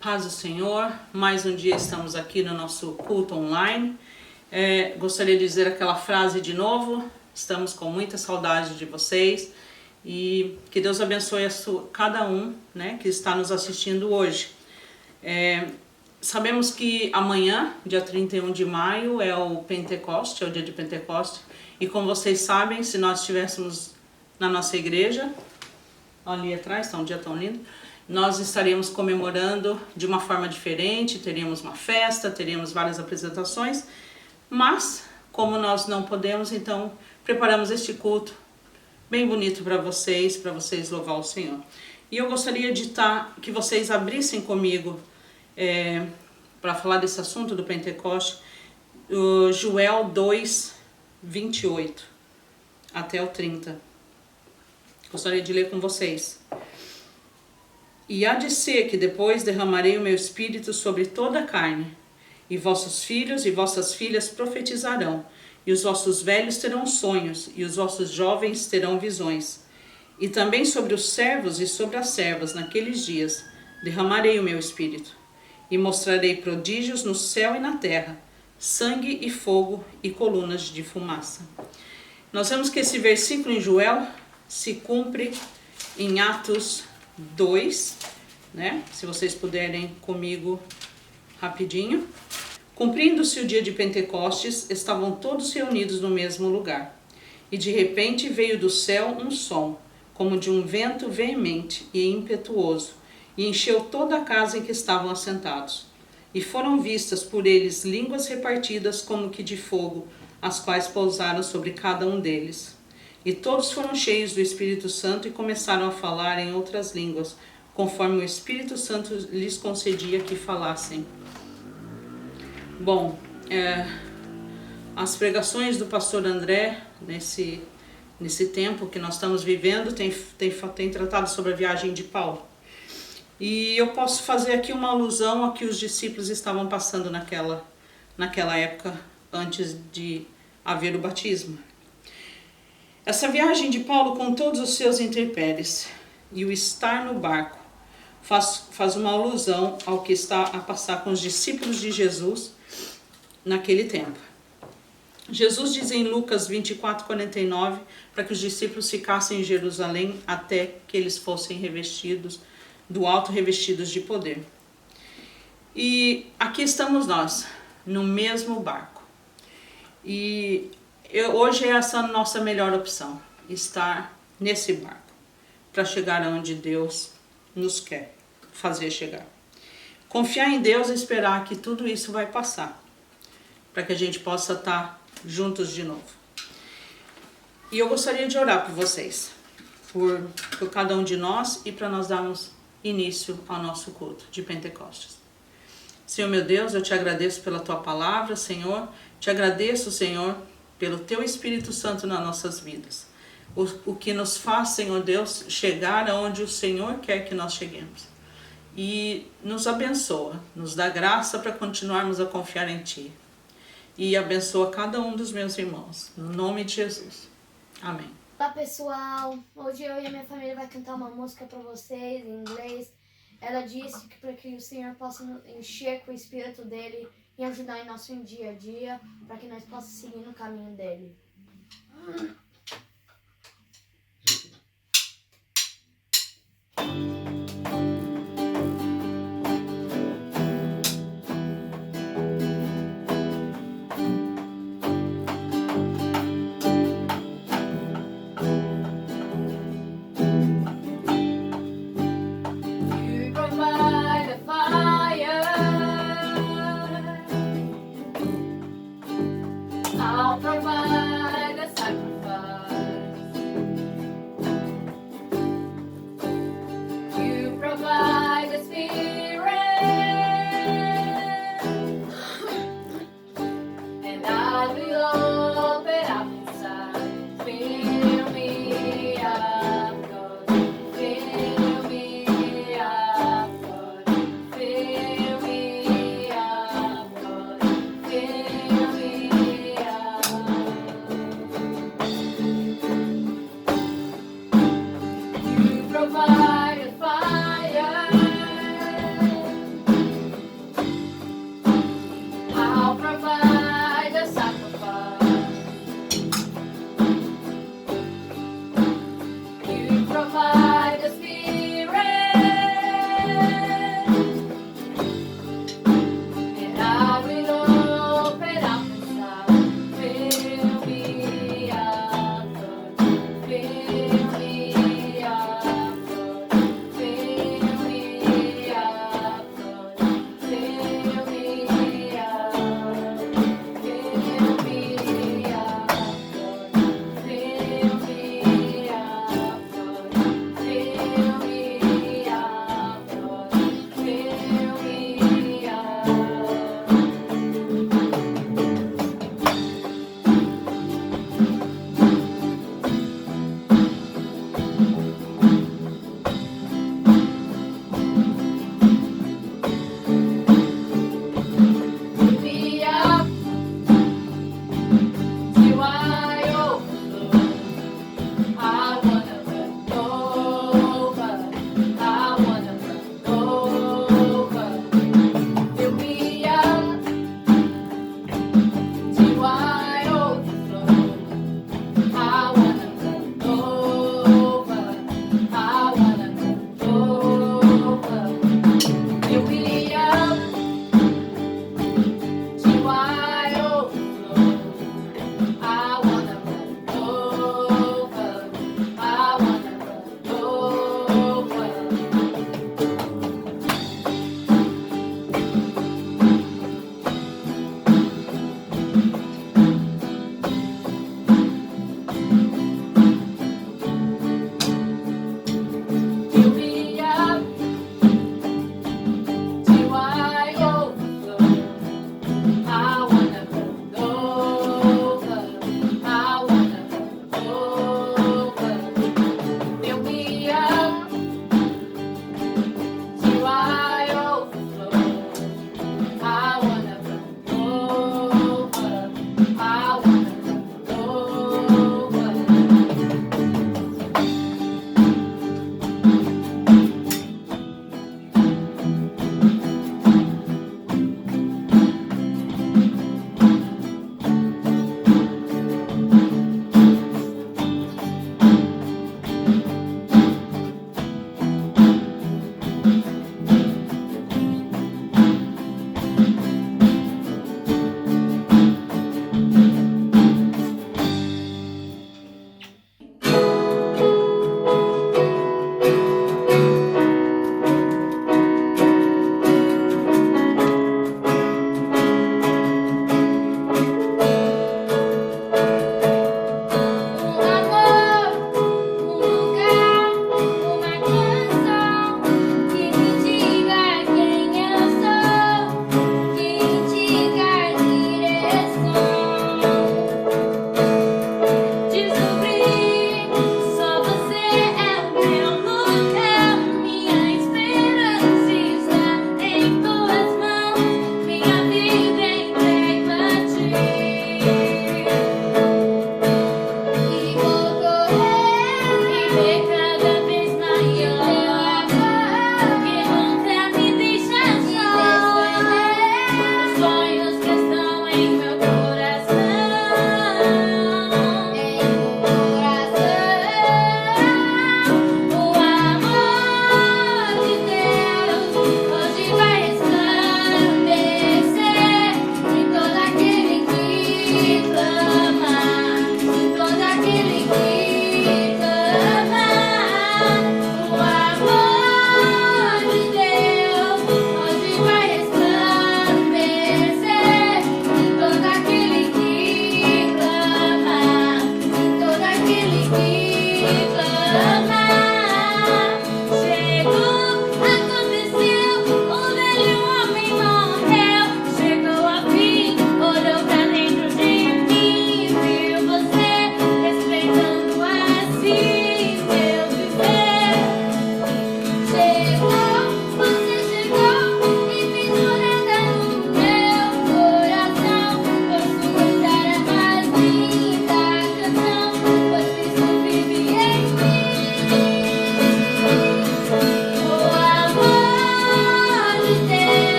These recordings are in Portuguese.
Paz do Senhor, mais um dia estamos aqui no nosso culto online. Gostaria de dizer aquela frase de novo: estamos com muita saudade de vocês e que Deus abençoe cada um, né, que está nos assistindo hoje. Sabemos que amanhã, dia 31 de maio, é o Pentecoste, é o dia de Pentecoste, e como vocês sabem, se nós estivéssemos na nossa igreja, ali atrás, está um dia tão lindo, nós estaríamos comemorando de uma forma diferente, teríamos uma festa, teríamos várias apresentações, mas como nós não podemos, então preparamos este culto bem bonito para vocês louvar o Senhor. E eu gostaria de que vocês abrissem comigo para falar desse assunto do Pentecoste, Joel 2, 28 até o 30. Gostaria de ler com vocês. E há de ser que depois derramarei o meu espírito sobre toda a carne, e vossos filhos e vossas filhas profetizarão, e os vossos velhos terão sonhos, e os vossos jovens terão visões. E também sobre os servos e sobre as servas naqueles dias derramarei o meu espírito, e mostrarei prodígios no céu e na terra, sangue e fogo e colunas de fumaça. Nós vemos que esse versículo em Joel se cumpre em Atos 2, né? Se vocês puderem comigo rapidinho. Cumprindo-se o dia de Pentecostes, estavam todos reunidos no mesmo lugar. E de repente veio do céu um som, como de um vento veemente e impetuoso, e encheu toda a casa em que estavam assentados. E foram vistas por eles línguas repartidas como que de fogo, as quais pousaram sobre cada um deles. E todos foram cheios do Espírito Santo e começaram a falar em outras línguas, conforme o Espírito Santo lhes concedia que falassem. Bom, as pregações do pastor André, nesse tempo que nós estamos vivendo, tem tratado sobre a viagem de Paulo. E eu posso fazer aqui uma alusão ao que os discípulos estavam passando naquela época, antes de haver o batismo. Essa viagem de Paulo, com todos os seus intempéries e o estar no barco, faz uma alusão ao que está a passar com os discípulos de Jesus naquele tempo. Jesus diz em Lucas 24:49 para que os discípulos ficassem em Jerusalém até que eles fossem revestidos do alto, revestidos de poder. E aqui estamos nós, no mesmo barco. E hoje é essa a nossa melhor opção, estar nesse barco, para chegar aonde Deus nos quer fazer chegar. Confiar em Deus e esperar que tudo isso vai passar, para que a gente possa estar juntos de novo. E eu gostaria de orar por vocês, por cada um de nós e para nós darmos início ao nosso culto de Pentecostes. Senhor meu Deus, eu te agradeço pela tua palavra, Senhor. Te agradeço, Senhor, pelo teu Espírito Santo nas nossas vidas. O que nos faz, Senhor Deus, chegar aonde o Senhor quer que nós cheguemos. E nos abençoa, nos dá graça para continuarmos a confiar em Ti. E abençoa cada um dos meus irmãos. No nome de Jesus. Amém. Olá pessoal, hoje eu e a minha família vai cantar uma música para vocês em inglês. Ela disse que para que o Senhor possa nos encher com o Espírito dele e ajudar em nosso dia a dia, para que nós possamos seguir no caminho dele. I'll provide a sacrifice.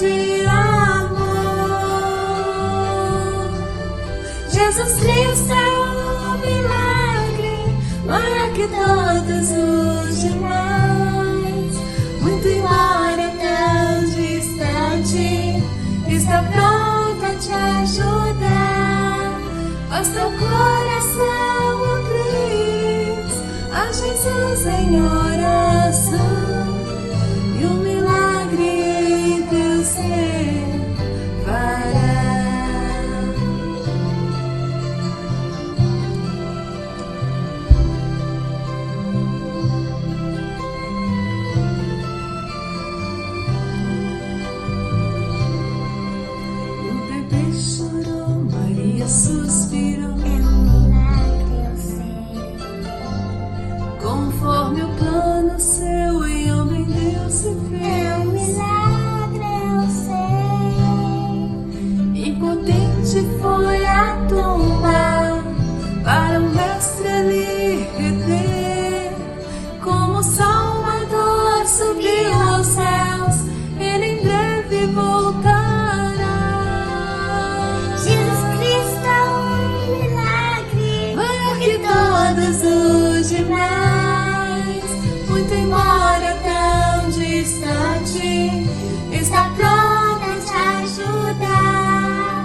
de amor. Jesus Cristo é um milagre, maior que todos os demais. Muito embora tão distante, está pronto a te ajudar. Basta o coração abrir a Jesus em oração, e um milagre em teu ser fará. O bebê chorou, Maria suspirou. É um milagre, eu sei. Conforme o plano seu, em homem Deus se fez. É um milagre, eu sei. Impotente foi a tumba para o mestre ali reter. Como Salvador subiu aos céus, ele em breve voltará. Jesus Cristo é um milagre, Maior que todos os demais. Muito embora tão distante, está pronto a te ajudar.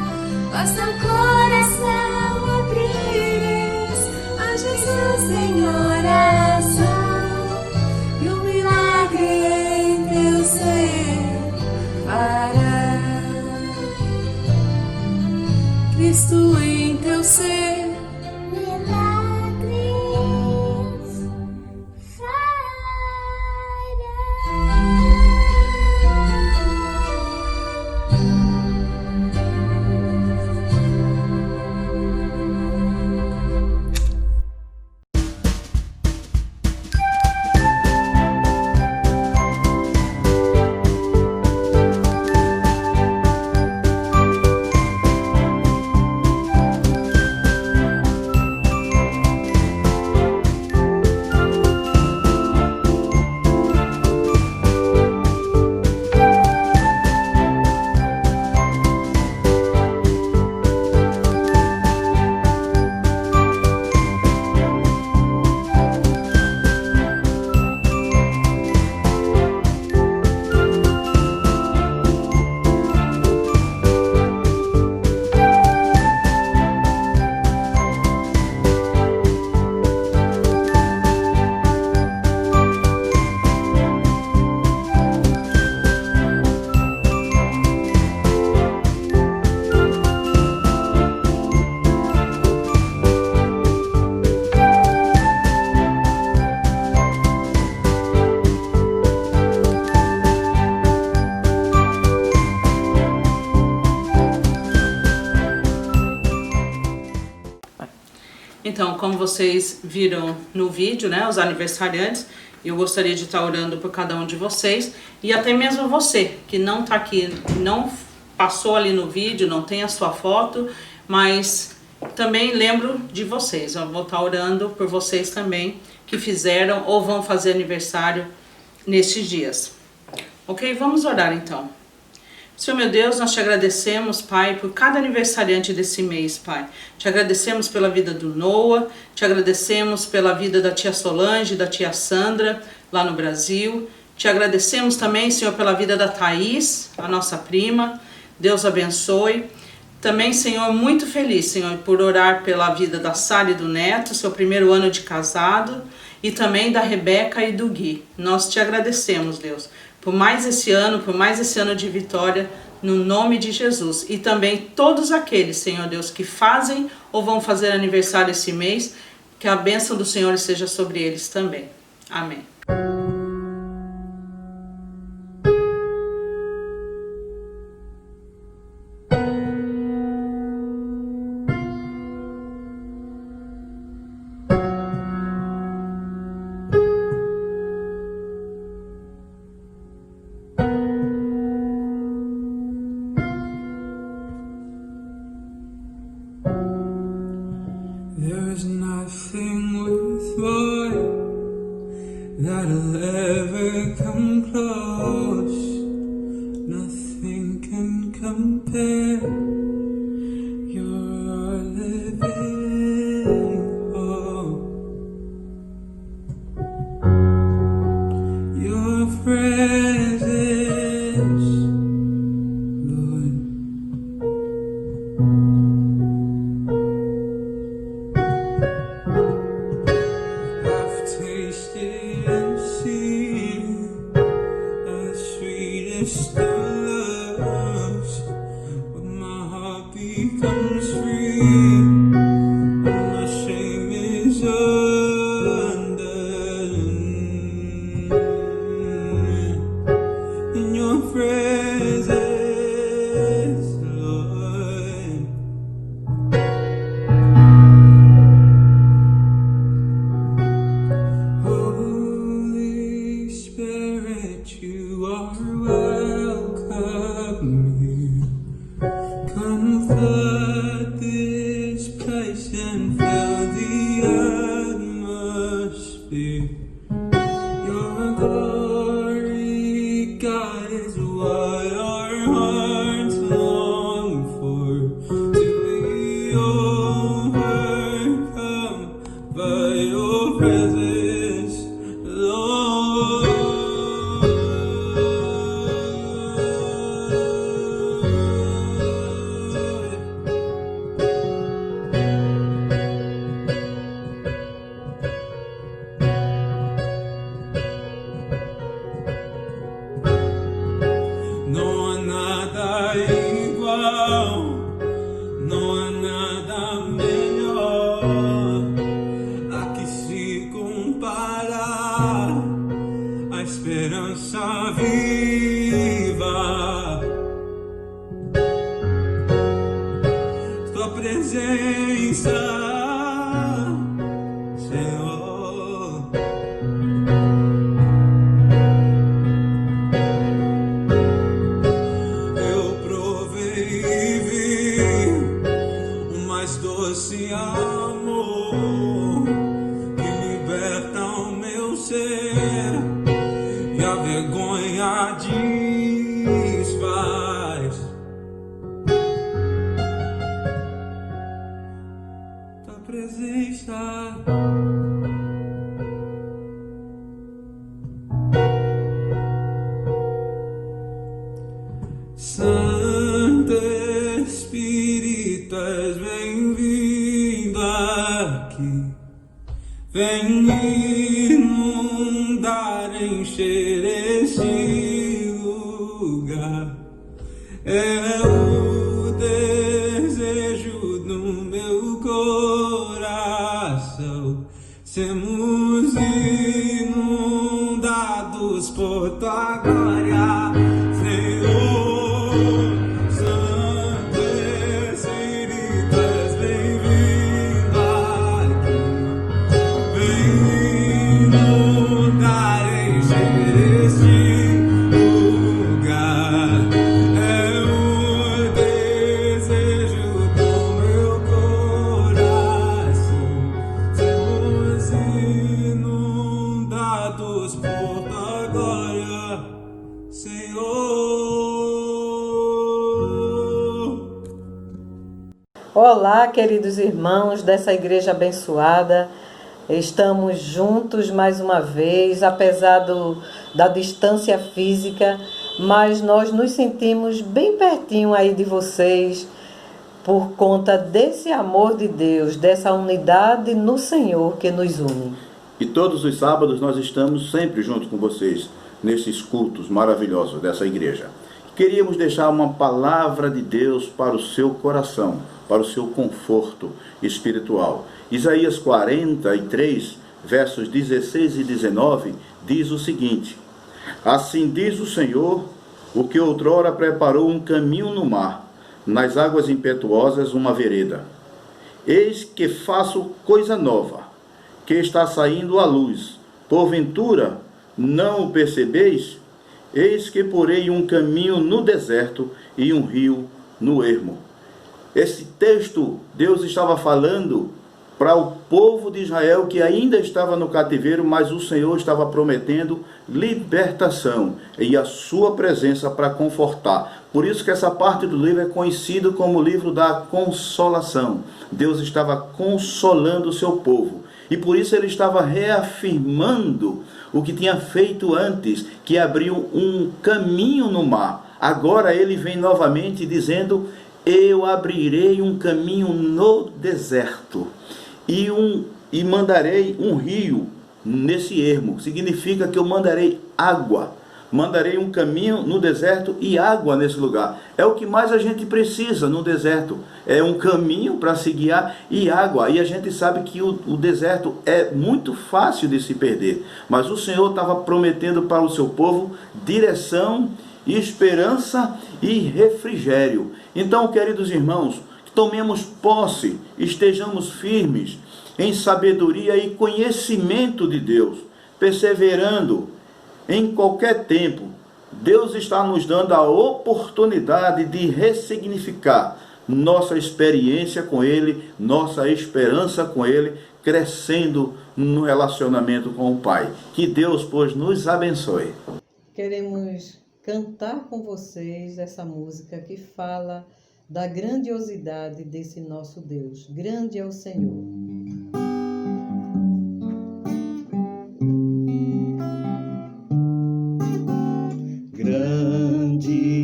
Basta o coração abrires a Jesus em oração, e um milagre em teu ser fará. Cristo em teu ser milagres Então, como vocês viram no vídeo, né, os aniversariantes, eu gostaria de estar orando por cada um de vocês, e até mesmo você que não está aqui, não passou ali no vídeo, não tem a sua foto, mas também lembro de vocês. Eu vou estar orando por vocês também que fizeram ou vão fazer aniversário nestes dias. Ok? Vamos orar então. Senhor meu Deus, nós te agradecemos, Pai, por cada aniversariante desse mês, Pai. Te agradecemos pela vida do Noah, te agradecemos pela vida da tia Solange, da tia Sandra, lá no Brasil. Te agradecemos também, Senhor, pela vida da Thaís, a nossa prima. Deus abençoe. Também, Senhor, muito feliz, Senhor, por orar pela vida da Sara e do Neto, seu primeiro ano de casado, e também da Rebeca e do Gui. Nós te agradecemos, Deus, por mais esse ano de vitória, no nome de Jesus. E também todos aqueles, Senhor Deus, que fazem ou vão fazer aniversário esse mês, que a bênção do Senhor esteja sobre eles também. Amém. There's nothing worthwhile compare. You're our living hope. Your presence, Lord. I've tasted and seen the sweetest of loves, when my heart becomes free, when my shame is undone. In your presence, Lord. Holy Spirit, you are welcome here. Come flood this place and fill the atmosphere. Your glory, God, is what our hearts long for. To be overcome by your presence, Lord. No há nada igual, não há nada melhor a que se comparar, a esperança viva, tua presença, Senhor. Eu provei e vi o mais doce amor que liberta o meu ser e a vergonha desfaz. Tua presença, Santo Espírito, és bem-vindo aqui. Vem inundar, encher esse lugar. É o desejo do meu coração. Sermos inundados por tua glória, Senhor. Santo Espírito, és bem-vindo aqui. Vem inundar, encher este lugar. É o desejo do meu coração. Sermos inundados por tua glória, Senhor. Olá, queridos irmãos dessa igreja abençoada. Estamos juntos mais uma vez, apesar da distância física, mas nós nos sentimos bem pertinho aí de vocês por conta desse amor de Deus, dessa unidade no Senhor que nos une. E todos os sábados nós estamos sempre junto com vocês, nesses cultos maravilhosos dessa igreja. Queríamos deixar uma palavra de Deus para o seu coração, para o seu conforto espiritual. Isaías 43, versos 16 e 19, diz o seguinte: Assim diz o Senhor, o que outrora preparou um caminho no mar, nas águas impetuosas uma vereda. Eis que faço coisa nova, que está saindo à luz. Porventura, não o percebeis? Eis que porei um caminho no deserto e um rio no ermo. Esse texto, Deus estava falando para o povo de Israel que ainda estava no cativeiro, mas o Senhor estava prometendo libertação e a sua presença para confortar, Por isso que essa parte do livro é conhecido como o livro da consolação. Deus estava consolando o seu povo. E por isso ele estava reafirmando o que tinha feito antes, que abriu um caminho no mar. Agora ele vem novamente dizendo: eu abrirei um caminho no deserto e mandarei um rio nesse ermo. Significa que eu mandarei água. Mandarei um caminho no deserto e água nesse lugar. É o que mais a gente precisa no deserto. É um caminho para se guiar e água. E a gente sabe que o deserto é muito fácil de se perder. Mas o Senhor estava prometendo para o seu povo direção, esperança e refrigério. Então, queridos irmãos, tomemos posse, estejamos firmes em sabedoria e conhecimento de Deus, perseverando em qualquer tempo. Deus está nos dando a oportunidade de ressignificar nossa experiência com Ele, nossa esperança com Ele, crescendo no relacionamento com o Pai. Que Deus, pois, nos abençoe. Queremos cantar com vocês essa música que fala da grandiosidade desse nosso Deus. Grande é o Senhor. Grande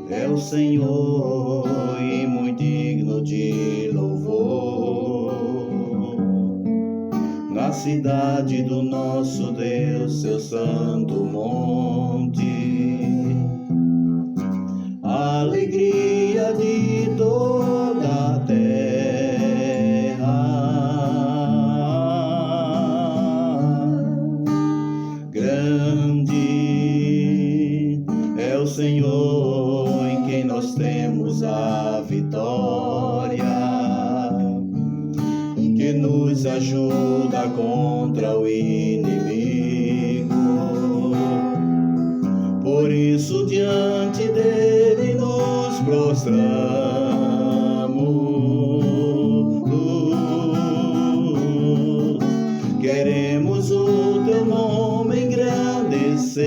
é o Senhor e muito digno de louvor. Na cidade do nosso Deus, seu santo monte, a alegria de toda a terra. Grande é o Senhor em quem nós temos a vitória, que nos ajuda contra o inimigo. Por isso diante dele nos prostramos, queremos o teu nome engrandecer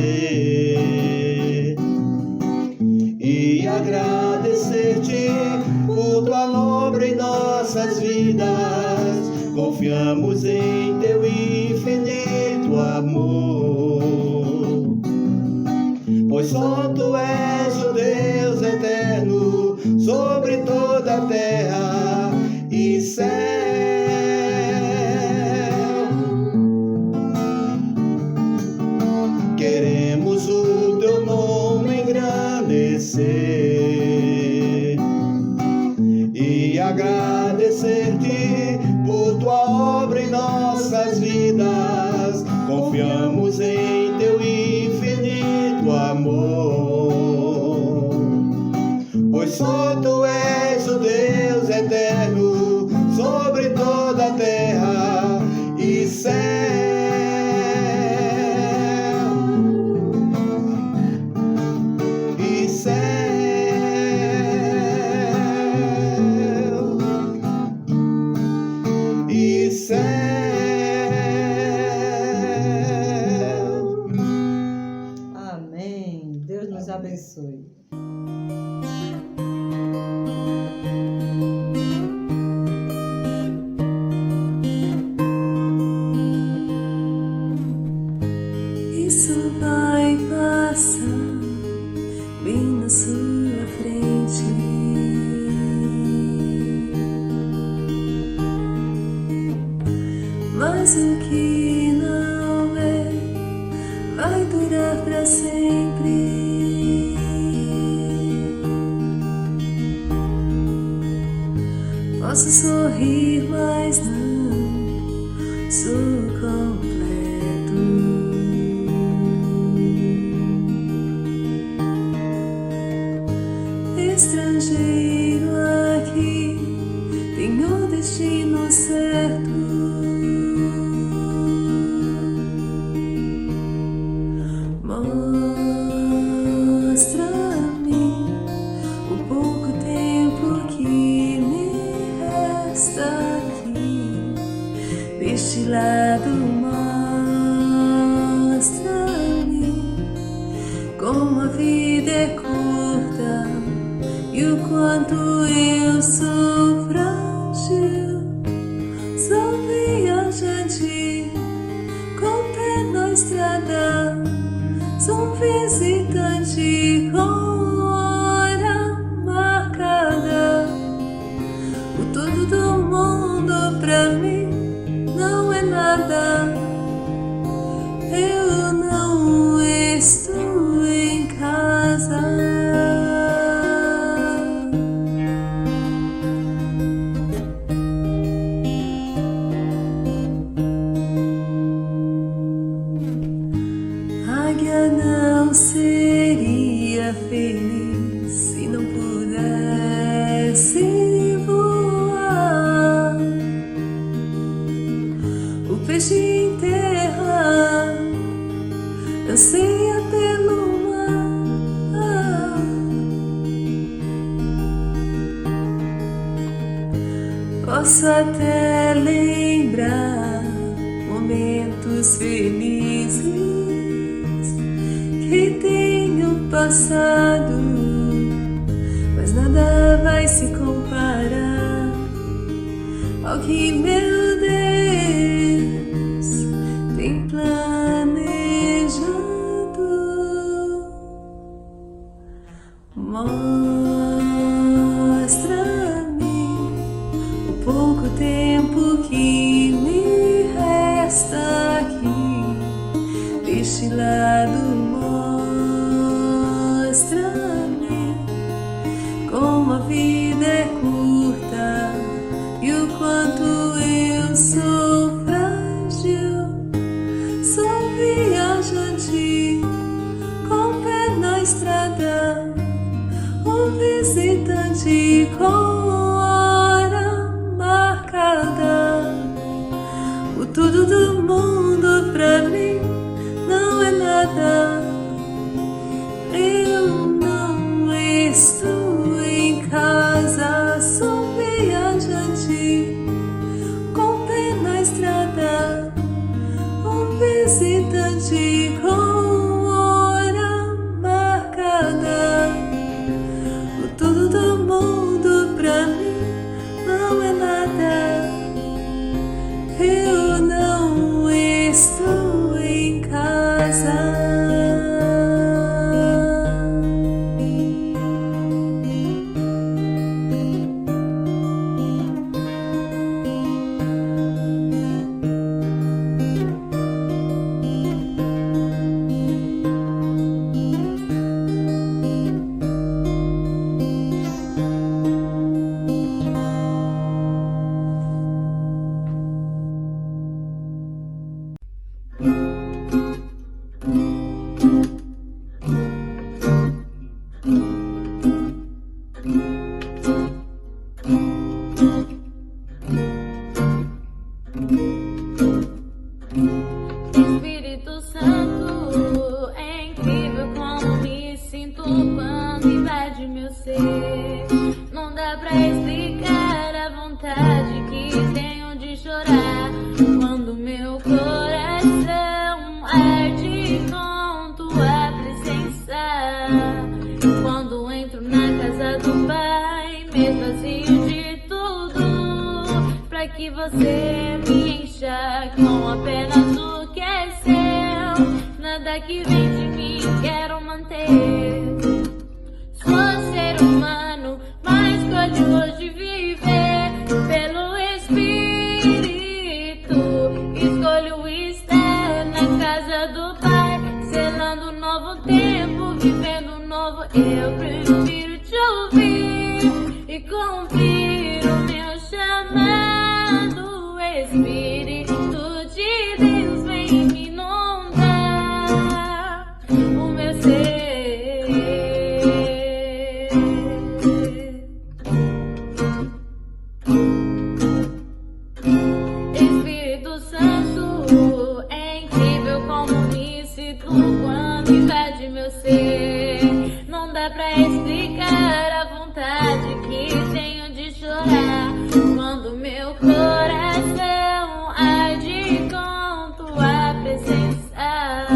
e agradecer-te por tua obra em nossas vidas. Confiamos em teu infinito amor, pois só tu és o Deus eterno sobre toda a terra e céu. Queremos o teu nome engrandecer e agradecer-te por tua obra em nossas vidas. Confiamos em teu infinito amor, pois só tu és o Deus eterno sobre toda a terra e céu. E céu. E céu. Amém. Deus nos abençoe. Isso vai passar bem na sua frente. Mas o que não é vai durar para sempre. Posso sorrir, mas não sou completo. Estrangeiro aqui, tenho destino certo. Mostra-me o pouco tempo que me resta aqui deste lado. Mostra-me como a vida é curta e o quanto eu sou frágil. Sou viajante com pé na estrada, sou um visitante com hora marcada. O todo do mundo pra mim não é nada. Eu não estou em casa. Águia não seria feliz se não pudesse voar. O peixe em terra anseia pelo mar. Posso até lembrar momentos felizes que tenho passado, mas nada vai se comparar ao que meu Deus tem planejado. Mostra-me o pouco tempo que me resta aqui deste lado. Mostra-me como a vida é curta e o quanto eu sou frágil. Sou viajante com pé na estrada, um visitante com hora marcada. O tudo do mundo pra mim não é nada. Eu não estou em casa. Sou viajante com pé na estrada, um visitante com hora marcada. O tudo do mundo pra mim não é nada. Eu não estou em casa. Espírito Santo, é incrível como me sinto quando invade meu ser. Não dá pra explicar a vontade que tenho de chorar quando meu coração arde com tua presença. Quando entro na casa do Pai, me esvazio de tudo pra que você me encha com apenas o que é seu. Nada que vem de mim quero manter. Sou ser humano, mas escolho hoje viver pelo Espírito. Escolho estar na casa do Pai, selando um novo tempo, vivendo um novo. Eu prefiro te ouvir e cumprir o meu chamado. Espírito de Deus, vem me inundar o meu ser. Espírito Santo, é incrível como me sinto quando invade meu ser. Não dá pra explicar a vontade que tenho de chorar quando meu coração arde com tua presença.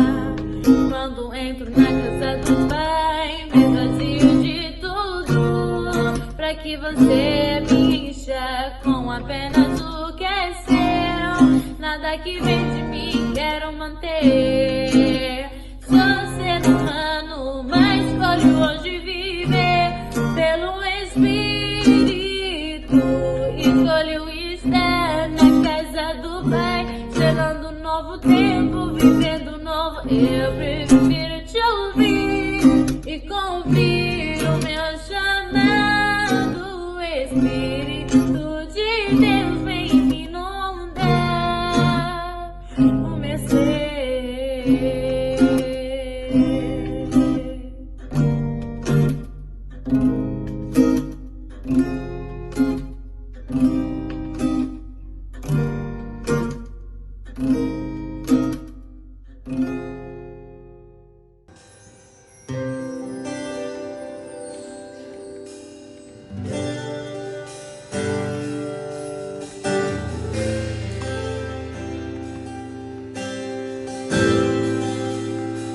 Quando entro na casa do Pai, me vazio de tudo, pra que você me encha com apenas o que é seu. Nada que vem de mim quero manter. Sou ser humano, mas escolho hoje viver pelo Espírito. Escolho estar na casa do Pai, chegando um novo tempo, vivendo novo. Eu prefiro te ouvir e convir o meu chamado. Espírito de Deus vem me inundar o meu ser.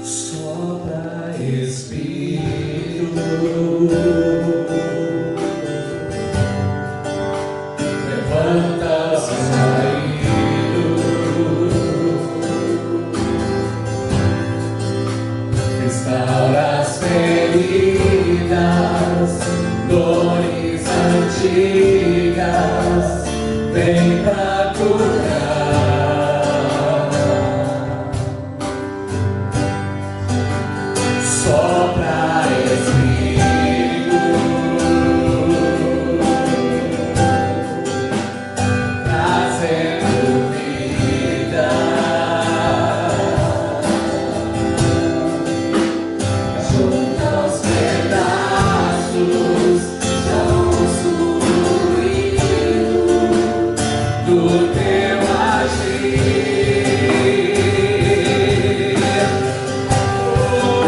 Sopra, Espírito, levanta os caídos, restaura as feridas, dores antigas, vem pra curar. Sopra, Espírito, trazendo vida, junta os pedaços já construídos do teu agir. Oh,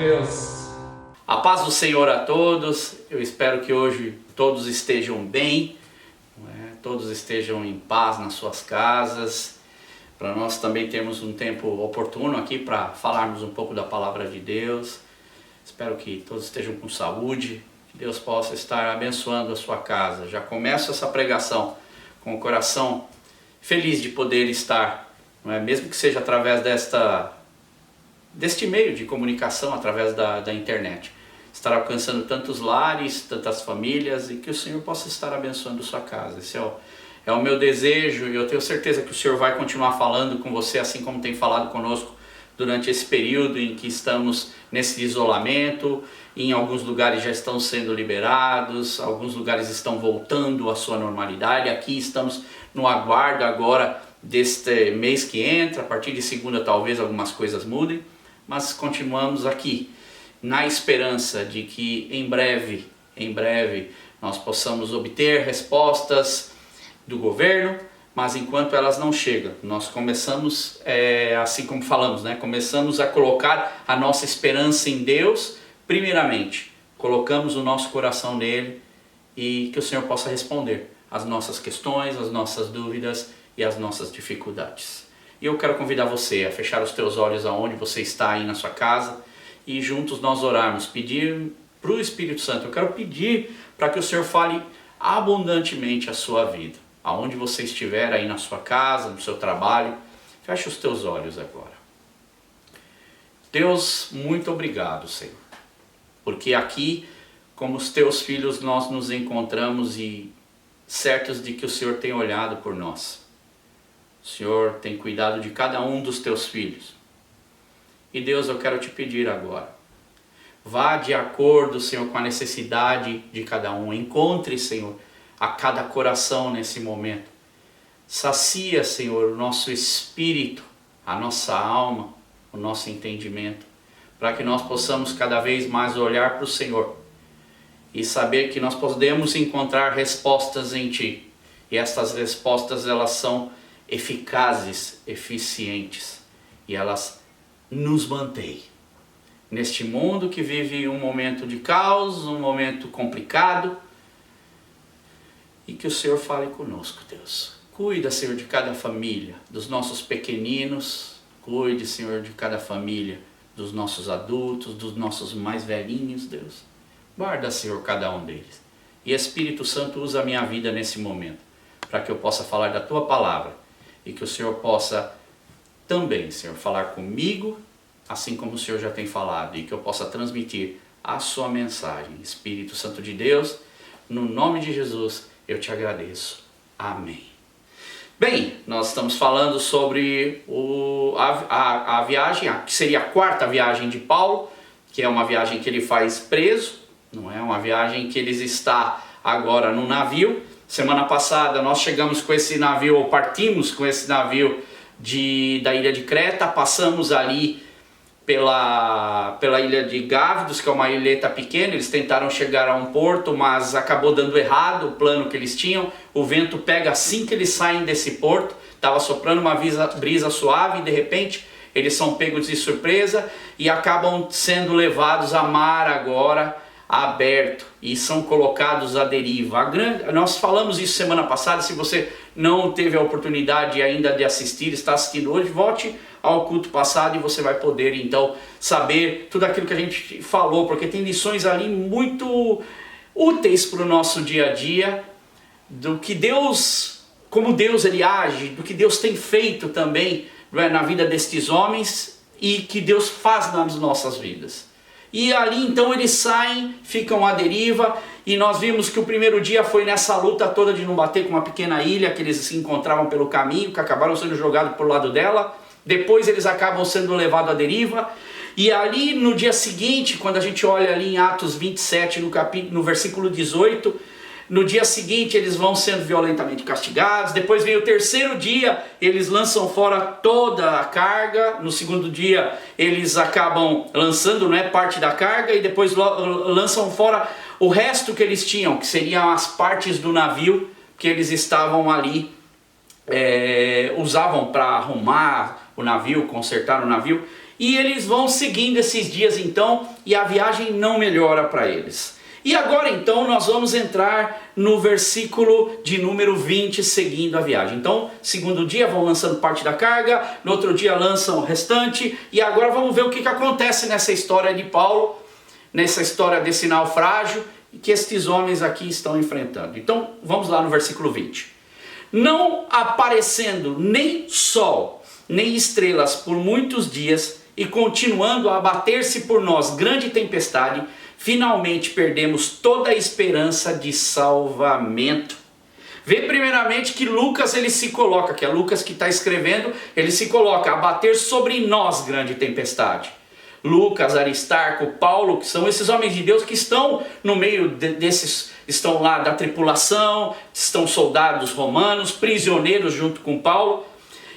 Deus. A paz do Senhor a todos. Eu espero que hoje todos estejam bem, todos estejam em paz nas suas casas. Para nós também termos um tempo oportuno aqui para falarmos um pouco da palavra de Deus. Espero que todos estejam com saúde, que Deus possa estar abençoando a sua casa. Já começo essa pregação com o coração feliz de poder estar, mesmo que seja através deste meio de comunicação, através da internet. Estar alcançando tantos lares, tantas famílias, e que o Senhor possa estar abençoando a sua casa. Esse é o meu desejo, e eu tenho certeza que o Senhor vai continuar falando com você, assim como tem falado conosco durante esse período em que estamos nesse isolamento. Em alguns lugares já estão sendo liberados, alguns lugares estão voltando à sua normalidade. Aqui estamos no aguardo agora deste mês que entra. A partir de segunda talvez algumas coisas mudem, mas continuamos aqui na esperança de que em breve nós possamos obter respostas do governo, mas enquanto elas não chegam, nós começamos, assim como falamos, começamos a colocar a nossa esperança em Deus, primeiramente, colocamos o nosso coração nele, e que o Senhor possa responder às nossas questões, às nossas dúvidas e às nossas dificuldades. E eu quero convidar você a fechar os teus olhos aonde você está aí na sua casa, e juntos nós orarmos, pedir para o Espírito Santo. Eu quero pedir para que o Senhor fale abundantemente a sua vida. Aonde você estiver aí na sua casa, no seu trabalho, feche os teus olhos agora. Deus, muito obrigado, Senhor. Porque aqui, como os teus filhos, nós nos encontramos e certos de que o Senhor tem olhado por nós. O Senhor tem cuidado de cada um dos teus filhos. E Deus, eu quero te pedir agora, vá de acordo, Senhor, com a necessidade de cada um. Encontre, Senhor, a cada coração nesse momento. Sacia, Senhor, o nosso espírito, a nossa alma, o nosso entendimento, para que nós possamos cada vez mais olhar para o Senhor e saber que nós podemos encontrar respostas em Ti. E estas respostas, elas são eficazes, eficientes, e elas nos mantém neste mundo que vive um momento de caos, um momento complicado, e que o Senhor fale conosco, Deus. Cuida, Senhor, de cada família, dos nossos pequeninos, cuide, Senhor, de cada família, dos nossos adultos, dos nossos mais velhinhos, Deus. Guarda, Senhor, cada um deles. E Espírito Santo, usa a minha vida nesse momento, para que eu possa falar da Tua palavra, e que o Senhor possa também, Senhor, falar comigo, assim como o Senhor já tem falado, e que eu possa transmitir a sua mensagem. Espírito Santo de Deus, no nome de Jesus, eu te agradeço. Amém. Bem, nós estamos falando sobre a viagem, que seria a quarta viagem de Paulo, que é uma viagem que ele faz preso, não é? Uma viagem que ele está agora no navio. Semana passada nós chegamos com esse navio, ou partimos com esse navio da ilha de Creta, passamos ali pela ilha de Gávidos, que é uma ilheta pequena. Eles tentaram chegar a um porto, mas acabou dando errado o plano que eles tinham. O vento pega assim que eles saem desse porto, estava soprando uma brisa suave, e de repente eles são pegos de surpresa e acabam sendo levados a mar agora aberto, e são colocados à deriva. Nós falamos isso semana passada. Se você não teve a oportunidade ainda de assistir, está assistindo hoje, volte ao culto passado e você vai poder então saber tudo aquilo que a gente falou, porque tem lições ali muito úteis para o nosso dia a dia, do que Deus, como Deus ele age, do que Deus tem feito também na vida destes homens e que Deus faz nas nossas vidas. E ali então eles saem, ficam à deriva, e nós vimos que o primeiro dia foi nessa luta toda de não bater com uma pequena ilha que eles se encontravam pelo caminho, que acabaram sendo jogados para o lado dela. Depois eles acabam sendo levados à deriva, e ali no dia seguinte, quando a gente olha ali em Atos 27, no versículo 18, no dia seguinte eles vão sendo violentamente castigados. Depois vem o terceiro dia, eles lançam fora toda a carga. No segundo dia eles acabam lançando parte da carga, e depois lançam fora o resto que eles tinham, que seriam as partes do navio que eles estavam ali, usavam para arrumar o navio, consertar o navio. E eles vão seguindo esses dias então, e a viagem não melhora para eles. E agora então nós vamos entrar no versículo de número 20, seguindo a viagem. Então, segundo dia vão lançando parte da carga, no outro dia lançam o restante, e agora vamos ver o que acontece nessa história de Paulo, nessa história desse naufrágio, que estes homens aqui estão enfrentando. Então, vamos lá no versículo 20. Não aparecendo nem sol, nem estrelas por muitos dias, e continuando a abater-se por nós grande tempestade, finalmente perdemos toda a esperança de salvamento. Vê primeiramente que Lucas ele se coloca, que é Lucas que está escrevendo, ele se coloca, abater sobre nós grande tempestade. Lucas, Aristarco, Paulo, que são esses homens de Deus que estão no meio desses, estão lá da tripulação, estão soldados romanos, prisioneiros junto com Paulo.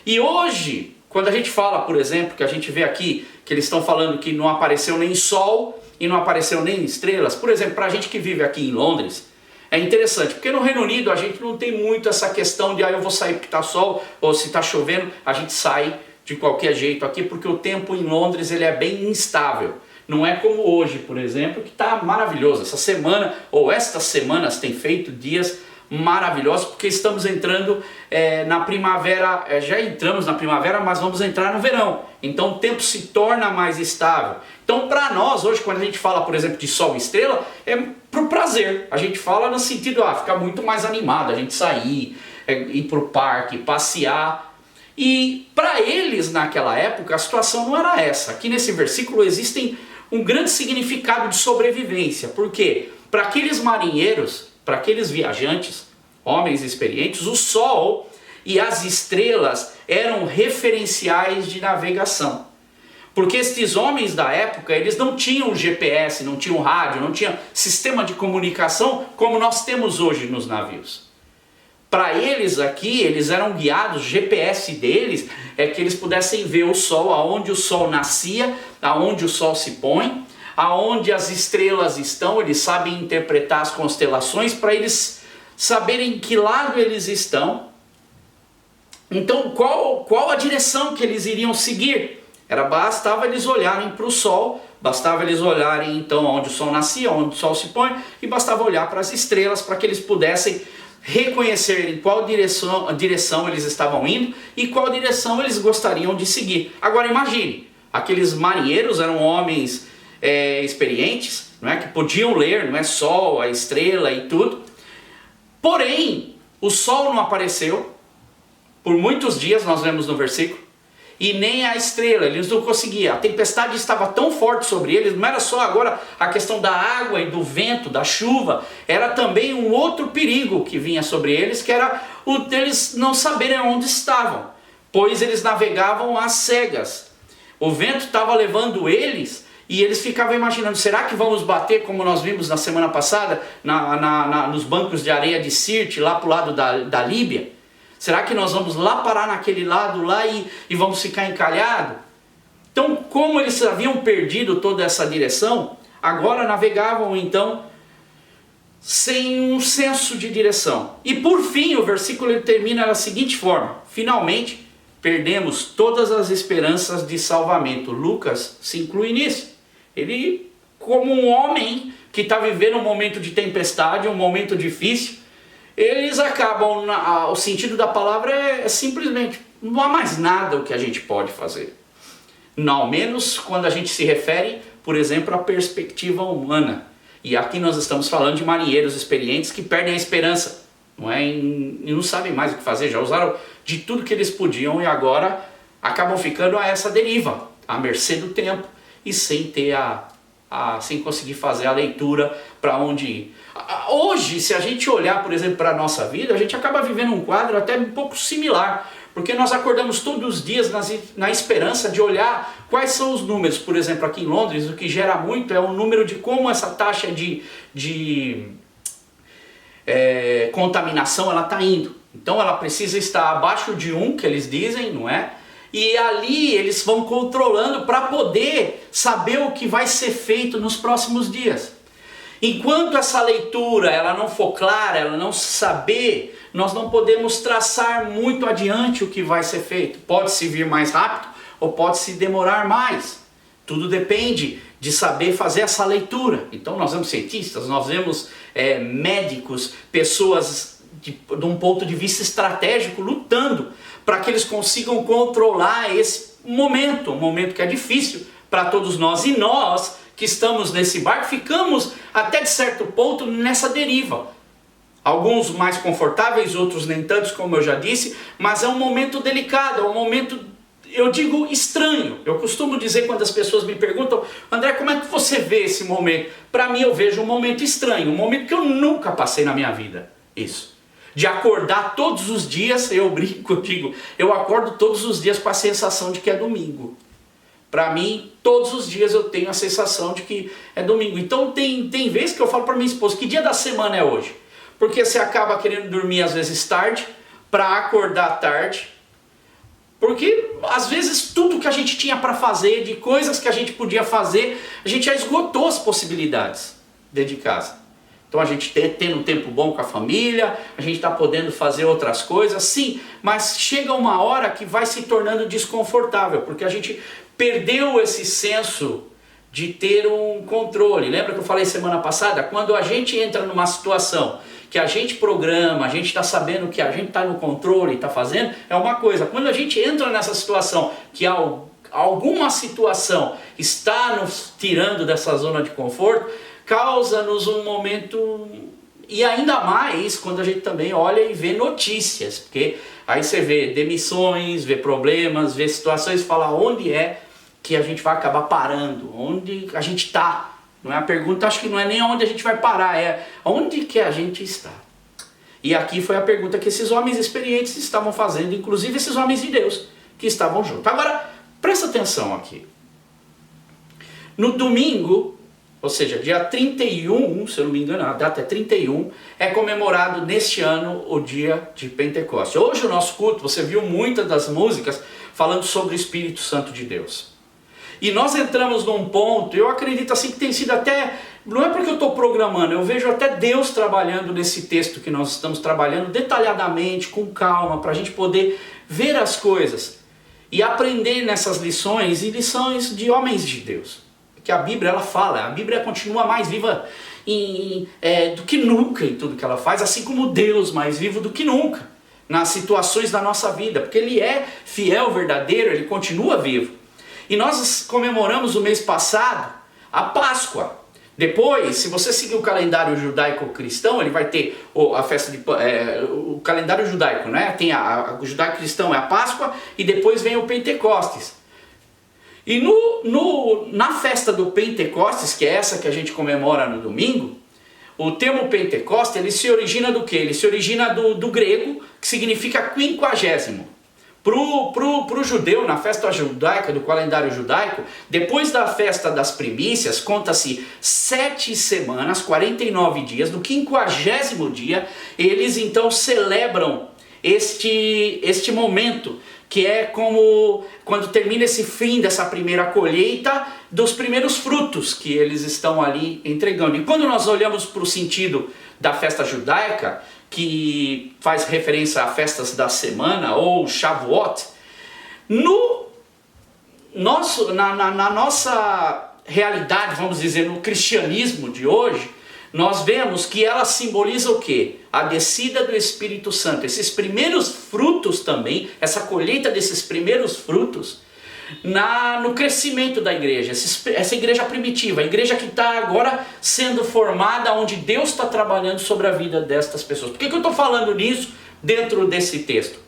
E hoje, quando a gente fala, por exemplo, que a gente vê aqui, que eles estão falando que não apareceu nem sol e não apareceu nem estrelas, por exemplo, para a gente que vive aqui em Londres, é interessante, porque no Reino Unido a gente não tem muito essa questão de eu vou sair porque está sol, ou se está chovendo, a gente sai de qualquer jeito aqui, porque o tempo em Londres ele é bem instável. Não é como hoje, por exemplo, que está maravilhoso. Essa semana, ou estas semanas, tem feito dias maravilhosos, porque estamos entrando na primavera, já entramos na primavera, mas vamos entrar no verão. Então o tempo se torna mais estável. Então para nós, hoje, quando a gente fala, por exemplo, de sol e estrela, é pro prazer. A gente fala no sentido, ficar muito mais animado, a gente sair, ir pro parque, passear. E para eles, naquela época, a situação não era essa. Aqui nesse versículo existem um grande significado de sobrevivência. Por quê? Para aqueles marinheiros, para aqueles viajantes, homens experientes, o sol e as estrelas eram referenciais de navegação. Porque estes homens da época, eles não tinham GPS, não tinham rádio, não tinham sistema de comunicação como nós temos hoje nos navios. Para eles aqui, eles eram guiados, o GPS deles é que eles pudessem ver o sol, aonde o sol nascia, aonde o sol se põe, aonde as estrelas estão, eles sabem interpretar as constelações para eles saberem em que lado eles estão. Então qual a direção que eles iriam seguir? Bastava eles olharem para o sol, bastava eles olharem então onde o sol nascia, onde o sol se põe, e bastava olhar para as estrelas para que eles pudessem reconhecer em qual direção eles estavam indo e qual direção eles gostariam de seguir. Agora imagine, aqueles marinheiros eram homens experientes, não é, que podiam ler, não é, sol, a estrela e tudo. Porém, o sol não apareceu por muitos dias, nós vemos no versículo, e nem a estrela, eles não conseguiam. A tempestade estava tão forte sobre eles, não era só agora a questão da água e do vento, da chuva, era também um outro perigo que vinha sobre eles, que era o deles não saberem onde estavam, pois eles navegavam às cegas. O vento estava levando eles e eles ficavam imaginando, será que vamos bater como nós vimos na semana passada, nos bancos de areia de Sirte, lá para o lado da Líbia? Será que nós vamos lá parar naquele lado lá e vamos ficar encalhados? Então, como eles haviam perdido toda essa direção, agora navegavam então sem um senso de direção. E por fim, o versículo ele termina da seguinte forma: finalmente perdemos todas as esperanças de salvamento. Lucas se inclui nisso. Ele, como um homem que está vivendo um momento de tempestade, um momento difícil, eles acabam, o sentido da palavra é simplesmente, não há mais nada o que a gente pode fazer. Não, ao menos quando a gente se refere, por exemplo, à perspectiva humana. E aqui nós estamos falando de marinheiros experientes que perdem a esperança, não é? E não sabem mais o que fazer, já usaram de tudo que eles podiam e agora acabam ficando a essa deriva, à mercê do tempo e sem ter sem conseguir fazer a leitura para onde ir. Hoje, se a gente olhar, por exemplo, para a nossa vida, a gente acaba vivendo um quadro até um pouco similar, porque nós acordamos todos os dias na esperança de olhar quais são os números. Por exemplo, aqui em Londres, o que gera muito é o número de como essa taxa de contaminação ela está indo. Então ela precisa estar abaixo de 1, que eles dizem, não é? E ali eles vão controlando para poder saber o que vai ser feito nos próximos dias. Enquanto essa leitura ela não for clara, ela não saber, nós não podemos traçar muito adiante o que vai ser feito. Pode-se vir mais rápido ou pode se demorar mais. Tudo depende de saber fazer essa leitura. Então nós vemos cientistas, nós vemos médicos, pessoas de um ponto de vista estratégico lutando para que eles consigam controlar esse momento, um momento que é difícil para todos nós. E nós que estamos nesse barco ficamos até de certo ponto nessa deriva. Alguns mais confortáveis, outros nem tantos, como eu já disse, mas é um momento delicado, é um momento, eu digo, estranho. Eu costumo dizer quando as pessoas me perguntam: André, como é que você vê esse momento? Para mim eu vejo um momento estranho, um momento que eu nunca passei na minha vida. Isso. De acordar todos os dias, eu brinco, eu digo, eu acordo todos os dias com a sensação de que é domingo. Para mim, todos os dias eu tenho a sensação de que é domingo. Então tem vezes que eu falo para minha esposa: que dia da semana é hoje? Porque você acaba querendo dormir às vezes tarde, para acordar tarde. Porque às vezes tudo que a gente tinha para fazer, de coisas que a gente podia fazer, a gente já esgotou as possibilidades dentro de casa. Então a gente tendo um tempo bom com a família, a gente está podendo fazer outras coisas, sim, mas chega uma hora que vai se tornando desconfortável, porque a gente perdeu esse senso de ter um controle. Lembra que eu falei semana passada? Quando a gente entra numa situação que a gente programa, a gente está sabendo que a gente está no controle, está fazendo, é uma coisa. Quando a gente entra nessa situação que alguma situação está nos tirando dessa zona de conforto, causa-nos um momento, e ainda mais quando a gente também olha e vê notícias, porque aí você vê demissões, vê problemas, vê situações, fala onde é que a gente vai acabar parando, onde a gente está. Não é a pergunta, acho que não é nem onde a gente vai parar, é onde que a gente está. E aqui foi a pergunta que esses homens experientes estavam fazendo, inclusive esses homens de Deus que estavam juntos. Agora, presta atenção aqui. No domingo, ou seja, dia 31, se eu não me engano, a data é 31, é comemorado neste ano o dia de Pentecostes. Hoje o nosso culto, você viu muitas das músicas falando sobre o Espírito Santo de Deus. E nós entramos num ponto, eu acredito assim que tem sido até, não é porque eu estou programando, eu vejo até Deus trabalhando nesse texto que nós estamos trabalhando detalhadamente, com calma, para a gente poder ver as coisas e aprender nessas lições e lições de homens de Deus. Que a Bíblia ela fala, a Bíblia continua mais viva do que nunca em tudo que ela faz, assim como Deus mais vivo do que nunca nas situações da nossa vida, porque Ele é fiel, verdadeiro, Ele continua vivo. E nós comemoramos o mês passado a Páscoa. Depois, se você seguir o calendário judaico-cristão, ele vai ter a festa de o calendário judaico, né? Tem o judaico-cristão é a Páscoa e depois vem o Pentecostes. E na festa do Pentecostes, que é essa que a gente comemora no domingo, o termo Pentecostes, ele se origina do quê? Ele se origina do grego, que significa 50º. Pro judeu, na festa judaica, do calendário judaico, depois da festa das primícias, conta-se 7 semanas, 49 dias, no 50º dia, eles então celebram este momento, que é como quando termina esse fim dessa primeira colheita, dos primeiros frutos que eles estão ali entregando. E quando nós olhamos para o sentido da festa judaica, que faz referência a festas da semana, ou Shavuot, na nossa realidade, vamos dizer, no cristianismo de hoje, nós vemos que ela simboliza o quê? A descida do Espírito Santo. Esses primeiros frutos também, essa colheita desses primeiros frutos, no crescimento da igreja, essa igreja primitiva, a igreja que está agora sendo formada, onde Deus está trabalhando sobre a vida destas pessoas. Por que eu estou falando nisso dentro desse texto?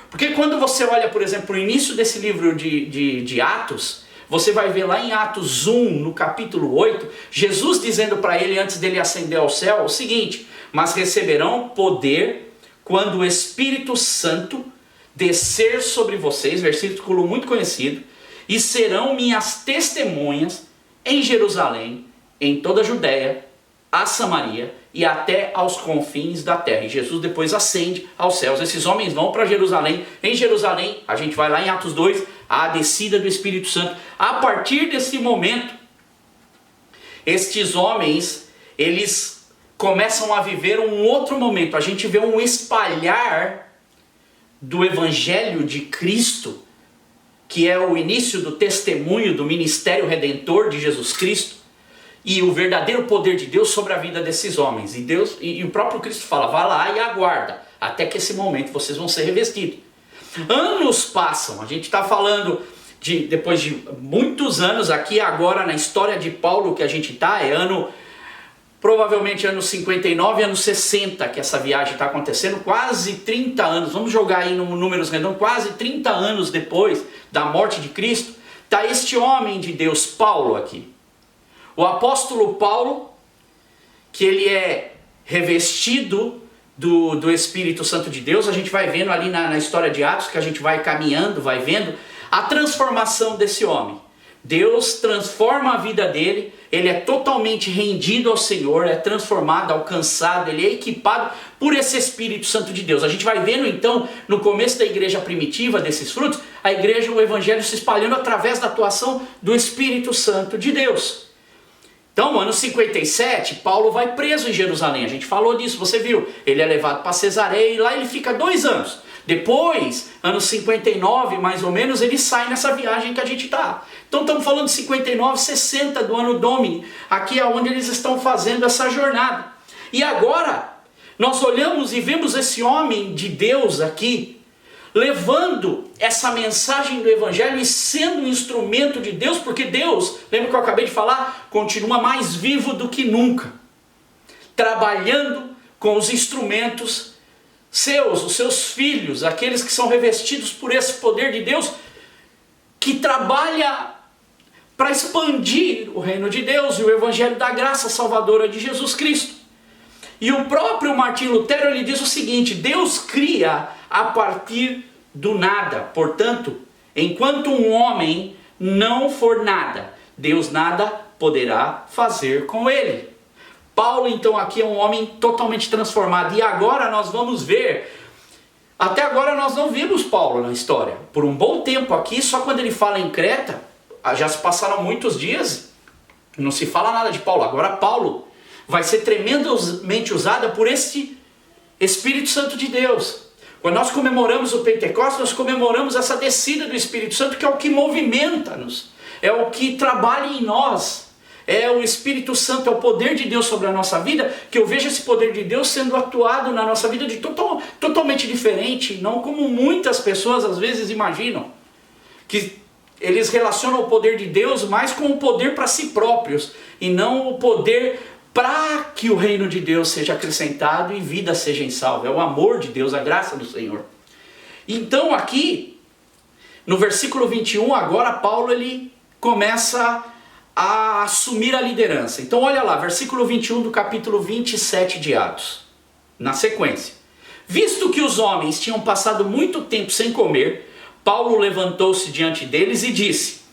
Porque quando você olha, por exemplo, o início desse livro de Atos, você vai ver lá em Atos 1, no capítulo 8, Jesus dizendo para ele, antes dele ascender ao céu, o seguinte: mas receberão poder quando o Espírito Santo descer sobre vocês, versículo muito conhecido, e serão minhas testemunhas em Jerusalém, em toda a Judéia, a Samaria e até aos confins da terra. E Jesus depois ascende aos céus. Esses homens vão para Jerusalém. Em Jerusalém, a gente vai lá em Atos 2, a descida do Espírito Santo. A partir desse momento, estes homens, eles começam a viver um outro momento. A gente vê um espalhar do Evangelho de Cristo, que é o início do testemunho do ministério redentor de Jesus Cristo, e o verdadeiro poder de Deus sobre a vida desses homens. E o próprio Cristo fala, vá lá e aguarda, até que esse momento vocês vão ser revestidos. Anos passam, a gente está falando depois de muitos anos aqui, agora na história de Paulo que a gente está, provavelmente anos 59 e anos 60 que essa viagem está acontecendo, quase 30 anos, vamos jogar aí no números redondos, quase 30 anos depois da morte de Cristo, está este homem de Deus, Paulo aqui. O apóstolo Paulo, que ele é revestido do Espírito Santo de Deus, a gente vai vendo ali na história de Atos, que a gente vai caminhando, vai vendo a transformação desse homem. Deus transforma a vida dele, ele é totalmente rendido ao Senhor, é transformado, alcançado, ele é equipado por esse Espírito Santo de Deus. A gente vai vendo então, no começo da igreja primitiva, desses frutos, a igreja, o evangelho se espalhando através da atuação do Espírito Santo de Deus. Então, no ano 57, Paulo vai preso em Jerusalém, a gente falou disso, você viu, ele é levado para Cesareia e lá ele fica 2 anos. Depois, ano 59 mais ou menos, ele sai nessa viagem que a gente está. Então estamos falando de 59, 60 do ano Domini, aqui é onde eles estão fazendo essa jornada. E agora, nós olhamos e vemos esse homem de Deus aqui, levando essa mensagem do Evangelho e sendo um instrumento de Deus, porque Deus, lembra que eu acabei de falar, continua mais vivo do que nunca, trabalhando com os instrumentos os seus filhos, aqueles que são revestidos por esse poder de Deus, que trabalha para expandir o reino de Deus e o Evangelho da graça salvadora de Jesus Cristo. E o próprio Martim Lutero, ele diz o seguinte, Deus cria a partir do nada, portanto, enquanto um homem não for nada, Deus nada poderá fazer com ele. Paulo então aqui é um homem totalmente transformado, e agora nós vamos ver, até agora nós não vimos Paulo na história, por um bom tempo aqui, só quando ele fala em Creta, já se passaram muitos dias, não se fala nada de Paulo. Agora Paulo vai ser tremendamente usada por este Espírito Santo de Deus. Quando nós comemoramos o Pentecostes, nós comemoramos essa descida do Espírito Santo, que é o que movimenta-nos, é o que trabalha em nós, é o Espírito Santo, é o poder de Deus sobre a nossa vida, que eu vejo esse poder de Deus sendo atuado na nossa vida de totalmente diferente, não como muitas pessoas às vezes imaginam, que eles relacionam o poder de Deus mais com o poder para si próprios, e não o poder para que o reino de Deus seja acrescentado e vida seja em salvo. É o amor de Deus, a graça do Senhor. Então aqui, no versículo 21, agora Paulo ele começa a assumir a liderança. Então olha lá, versículo 21 do capítulo 27 de Atos, na sequência. Visto que os homens tinham passado muito tempo sem comer, Paulo levantou-se diante deles e disse: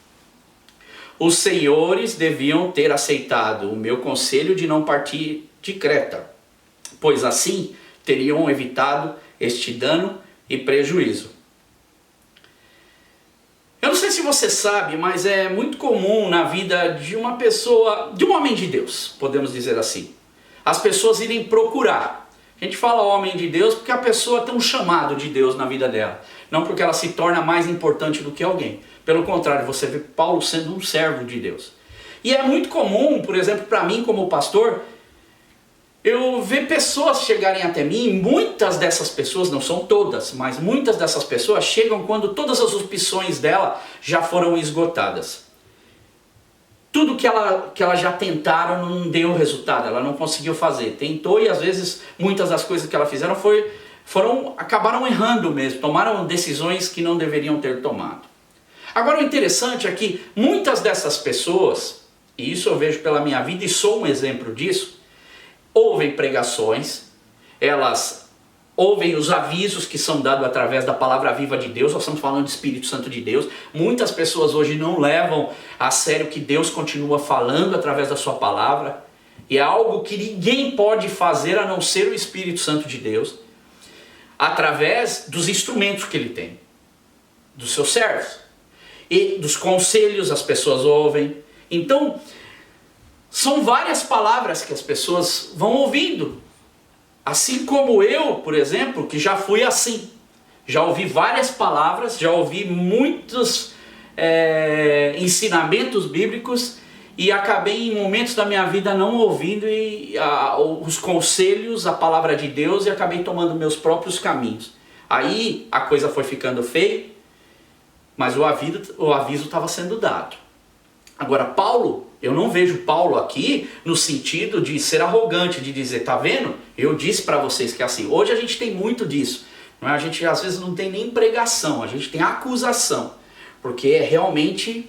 os senhores deviam ter aceitado o meu conselho de não partir de Creta, pois assim teriam evitado este dano e prejuízo. Eu não sei se você sabe, mas é muito comum na vida de uma pessoa, de um homem de Deus, podemos dizer assim, as pessoas irem procurar. A gente fala homem de Deus porque a pessoa tem um chamado de Deus na vida dela, não porque ela se torna mais importante do que alguém. Pelo contrário, você vê Paulo sendo um servo de Deus. E é muito comum, por exemplo, para mim como pastor, eu ver pessoas chegarem até mim, e muitas dessas pessoas, não são todas, mas muitas dessas pessoas chegam quando todas as opções dela já foram esgotadas. Tudo que ela já tentaram não deu resultado, ela não conseguiu fazer. Tentou e às vezes muitas das coisas que ela fizeram acabaram errando mesmo, tomaram decisões que não deveriam ter tomado. Agora o interessante é que muitas dessas pessoas, e isso eu vejo pela minha vida e sou um exemplo disso, ouvem pregações, elas ouvem os avisos que são dados através da palavra viva de Deus. Nós estamos falando de Espírito Santo de Deus. Muitas pessoas hoje não levam a sério que Deus continua falando através da sua palavra, e é algo que ninguém pode fazer a não ser o Espírito Santo de Deus, através dos instrumentos que ele tem, dos seus servos, e dos conselhos as pessoas ouvem. Então, são várias palavras que as pessoas vão ouvindo. Assim como eu, por exemplo, que já fui assim. Já ouvi várias palavras, já ouvi muitos ensinamentos bíblicos e acabei em momentos da minha vida não ouvindo os conselhos, a palavra de Deus, e acabei tomando meus próprios caminhos. Aí a coisa foi ficando feia, mas o aviso estava sendo dado. Agora Paulo, eu não vejo Paulo aqui no sentido de ser arrogante, de dizer, tá vendo? Eu disse para vocês que é assim. Hoje a gente tem muito disso. Não é? A gente às vezes não tem nem pregação, a gente tem acusação. Porque é realmente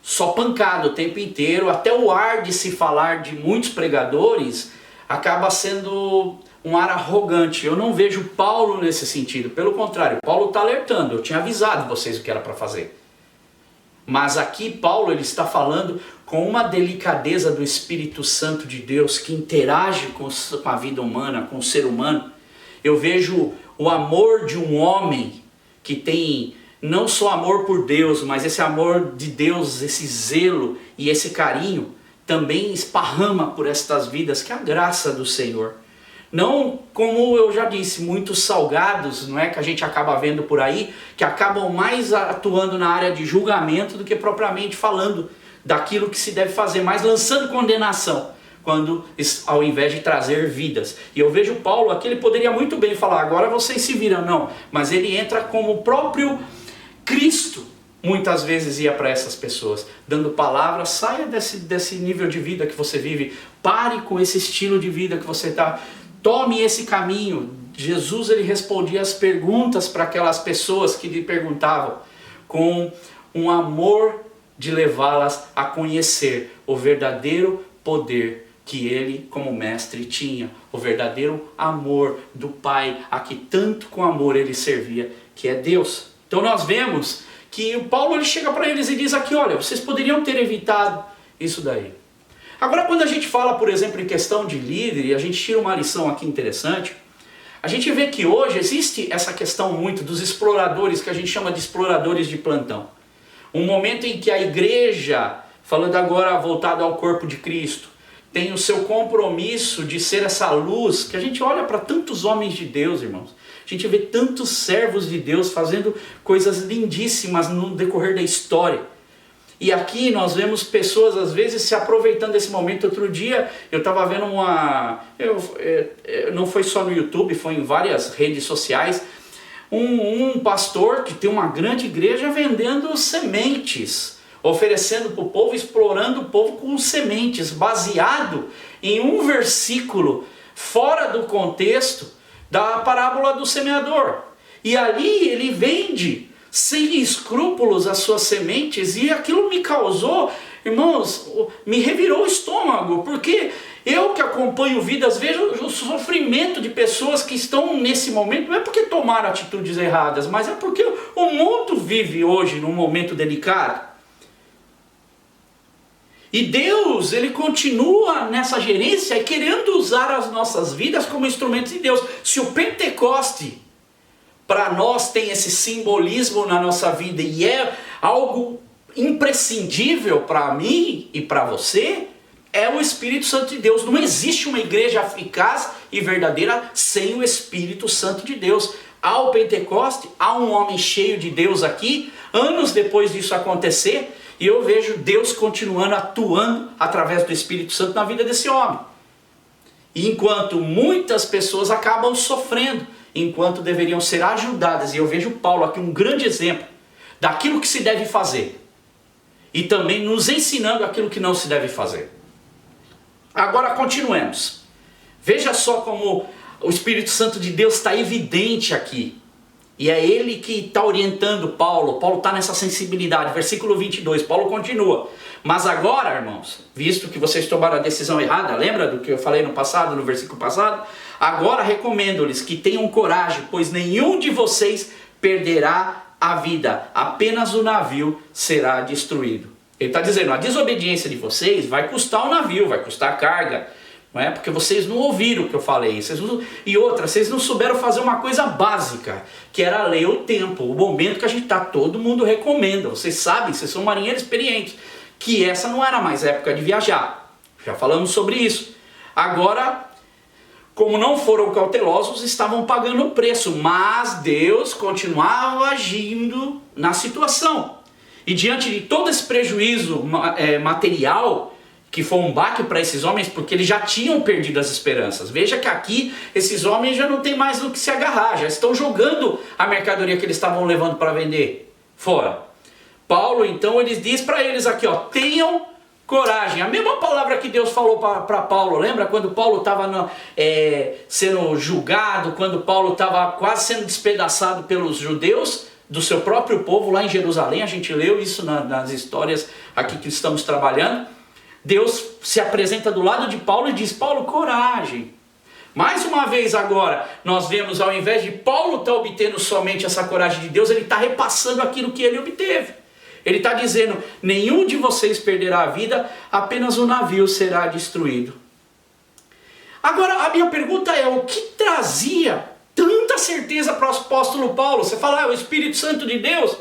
só pancada o tempo inteiro. Até o ar de se falar de muitos pregadores acaba sendo um ar arrogante. Eu não vejo Paulo nesse sentido. Pelo contrário, Paulo está alertando. Eu tinha avisado vocês o que era para fazer. Mas aqui Paulo ele está falando com uma delicadeza do Espírito Santo de Deus que interage com a vida humana, com o ser humano. Eu vejo o amor de um homem que tem não só amor por Deus, mas esse amor de Deus, esse zelo e esse carinho também esparrama por estas vidas, que é a graça do Senhor. Não, como eu já disse, muitos salgados, não é, que a gente acaba vendo por aí, que acabam mais atuando na área de julgamento do que propriamente falando daquilo que se deve fazer, mas lançando condenação, quando ao invés de trazer vidas. E eu vejo Paulo aqui, ele poderia muito bem falar, agora vocês se viram, não, mas ele entra como o próprio Cristo, muitas vezes ia para essas pessoas, dando palavras, saia desse nível de vida que você vive, pare com esse estilo de vida que você está, tome esse caminho. Jesus ele respondia as perguntas para aquelas pessoas que lhe perguntavam, com um amor de levá-las a conhecer o verdadeiro poder que ele como mestre tinha, o verdadeiro amor do Pai, a que tanto com amor ele servia, que é Deus. Então nós vemos que o Paulo ele chega para eles e diz aqui, olha, vocês poderiam ter evitado isso daí. Agora quando a gente fala, por exemplo, em questão de líder, e a gente tira uma lição aqui interessante, a gente vê que hoje existe essa questão muito dos exploradores, que a gente chama de exploradores de plantão. Um momento em que a igreja, falando agora voltado ao corpo de Cristo, tem o seu compromisso de ser essa luz, que a gente olha para tantos homens de Deus, irmãos. A gente vê tantos servos de Deus fazendo coisas lindíssimas no decorrer da história. E aqui nós vemos pessoas às vezes se aproveitando desse momento. Outro dia eu estava vendo não foi só no YouTube, foi em várias redes sociais, um pastor que tem uma grande igreja vendendo sementes, oferecendo para o povo, explorando o povo com sementes, baseado em um versículo fora do contexto da parábola do semeador. E ali ele vende sem escrúpulos as suas sementes, e aquilo me causou, irmãos, me revirou o estômago, porque eu que acompanho vidas, vejo o sofrimento de pessoas que estão nesse momento, não é porque tomaram atitudes erradas, mas é porque o mundo vive hoje num momento delicado. E Deus, ele continua nessa gerência querendo usar as nossas vidas como instrumentos de Deus. Se o Pentecoste para nós tem esse simbolismo na nossa vida e é algo imprescindível para mim e para você, é o Espírito Santo de Deus. Não existe uma igreja eficaz e verdadeira sem o Espírito Santo de Deus. Ao Pentecoste, há um homem cheio de Deus aqui, anos depois disso acontecer, e eu vejo Deus continuando atuando através do Espírito Santo na vida desse homem. E enquanto muitas pessoas acabam sofrendo, enquanto deveriam ser ajudadas, e eu vejo Paulo aqui um grande exemplo daquilo que se deve fazer, e também nos ensinando aquilo que não se deve fazer. Agora continuemos. Veja só como o Espírito Santo de Deus está evidente aqui. E é ele que está orientando Paulo. Paulo está nessa sensibilidade. Versículo 22, Paulo continua. Mas agora, irmãos, visto que vocês tomaram a decisão errada, lembra do que eu falei no passado, no versículo passado? Agora recomendo-lhes que tenham coragem, pois nenhum de vocês perderá a vida. Apenas o navio será destruído. Ele está dizendo, a desobediência de vocês vai custar o navio, vai custar a carga. Não é? Porque vocês não ouviram o que eu falei. E outra, vocês não souberam fazer uma coisa básica, que era ler o tempo, o momento que a gente está, todo mundo recomenda. Vocês sabem, vocês são marinheiros experientes, que essa não era mais época de viajar. Já falamos sobre isso. Agora, como não foram cautelosos, estavam pagando o preço, mas Deus continuava agindo na situação. E diante de todo esse prejuízo material, que foi um baque para esses homens, porque eles já tinham perdido as esperanças. Veja que aqui esses homens já não tem mais no que se agarrar, já estão jogando a mercadoria que eles estavam levando para vender fora. Paulo, então, ele diz para eles aqui, ó, tenham coragem. A mesma palavra que Deus falou para Paulo, lembra quando Paulo estava sendo julgado, quando Paulo estava quase sendo despedaçado pelos judeus, do seu próprio povo lá em Jerusalém, a gente leu isso nas histórias aqui que estamos trabalhando. Deus se apresenta do lado de Paulo e diz, Paulo, coragem. Mais uma vez agora, nós vemos, ao invés de Paulo estar obtendo somente essa coragem de Deus, ele está repassando aquilo que ele obteve. Ele está dizendo, nenhum de vocês perderá a vida, apenas o navio será destruído. Agora, a minha pergunta é, o que trazia tanta certeza para o apóstolo Paulo? Você fala, o Espírito Santo de Deus?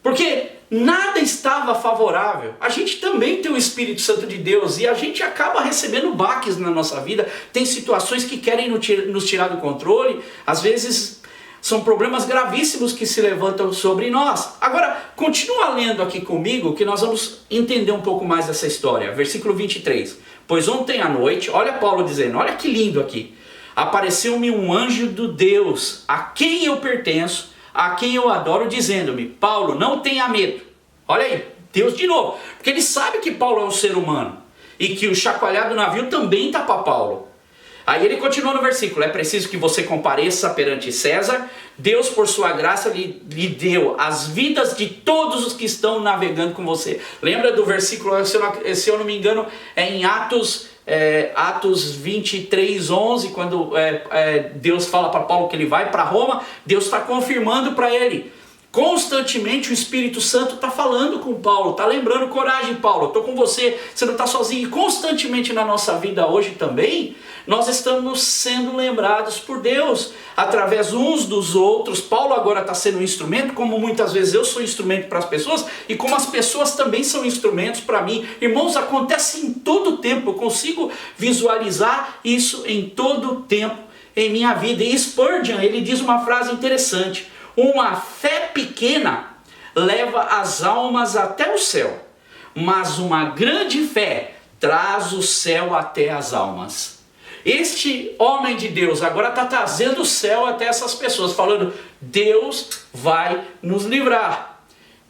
Porque nada estava favorável. A gente também tem o Espírito Santo de Deus e a gente acaba recebendo baques na nossa vida. Tem situações que querem nos tirar do controle. Às vezes são problemas gravíssimos que se levantam sobre nós. Agora, continua lendo aqui comigo que nós vamos entender um pouco mais dessa história. Versículo 23. Pois ontem à noite, olha Paulo dizendo, olha que lindo aqui. Apareceu-me um anjo do Deus, a quem eu pertenço, a quem eu adoro, dizendo-me, Paulo, não tenha medo. Olha aí, Deus de novo. Porque ele sabe que Paulo é um ser humano. E que o chacoalhar do navio também está para Paulo. Aí ele continua no versículo, é preciso que você compareça perante César. Deus, por sua graça, lhe deu as vidas de todos os que estão navegando com você. Lembra do versículo, se eu não me engano, é em Atos 23, 11, quando Deus fala para Paulo que ele vai para Roma, Deus está confirmando para ele. Constantemente o Espírito Santo está falando com Paulo, está lembrando, coragem Paulo, estou com você, você não está sozinho. E constantemente na nossa vida hoje também, nós estamos sendo lembrados por Deus, através uns dos outros. Paulo agora está sendo um instrumento, como muitas vezes eu sou instrumento para as pessoas, e como as pessoas também são instrumentos para mim. Irmãos, acontece em todo o tempo, eu consigo visualizar isso em todo o tempo em minha vida. E Spurgeon, ele diz uma frase interessante, uma fé pequena leva as almas até o céu, mas uma grande fé traz o céu até as almas. Este homem de Deus agora está trazendo o céu até essas pessoas, falando, Deus vai nos livrar.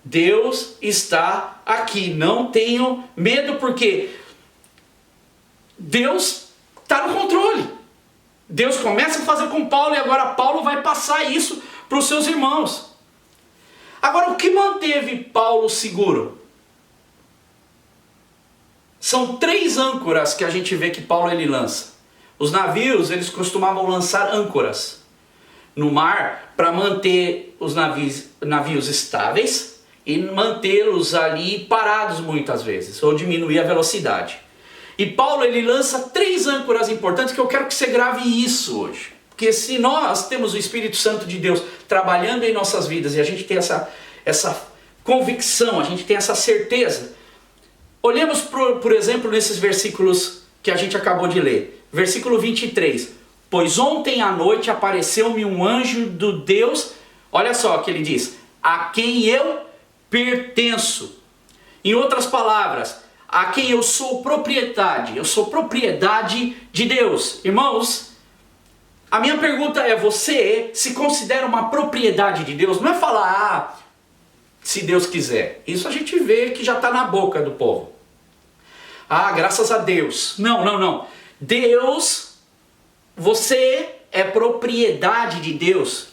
Deus está aqui, não tenham medo, porque Deus está no controle. Deus começa a fazer com Paulo e agora Paulo vai passar isso para os seus irmãos. Agora, o que manteve Paulo seguro? São 3 âncoras que a gente vê que Paulo ele lança. Os navios, eles costumavam lançar âncoras no mar para manter os navios estáveis e mantê-los ali parados muitas vezes, ou diminuir a velocidade. E Paulo ele lança 3 âncoras importantes que eu quero que você grave isso hoje. Porque se nós temos o Espírito Santo de Deus trabalhando em nossas vidas e a gente tem essa convicção, a gente tem essa certeza. Olhemos por exemplo nesses versículos que a gente acabou de ler. Versículo 23. Pois ontem à noite apareceu-me um anjo do Deus, olha só o que ele diz, a quem eu pertenço. Em outras palavras, a quem eu sou propriedade de Deus. Irmãos, a minha pergunta é, você se considera uma propriedade de Deus? Não é falar, se Deus quiser. Isso a gente vê que já está na boca do povo. Graças a Deus. Não. Deus, você é propriedade de Deus.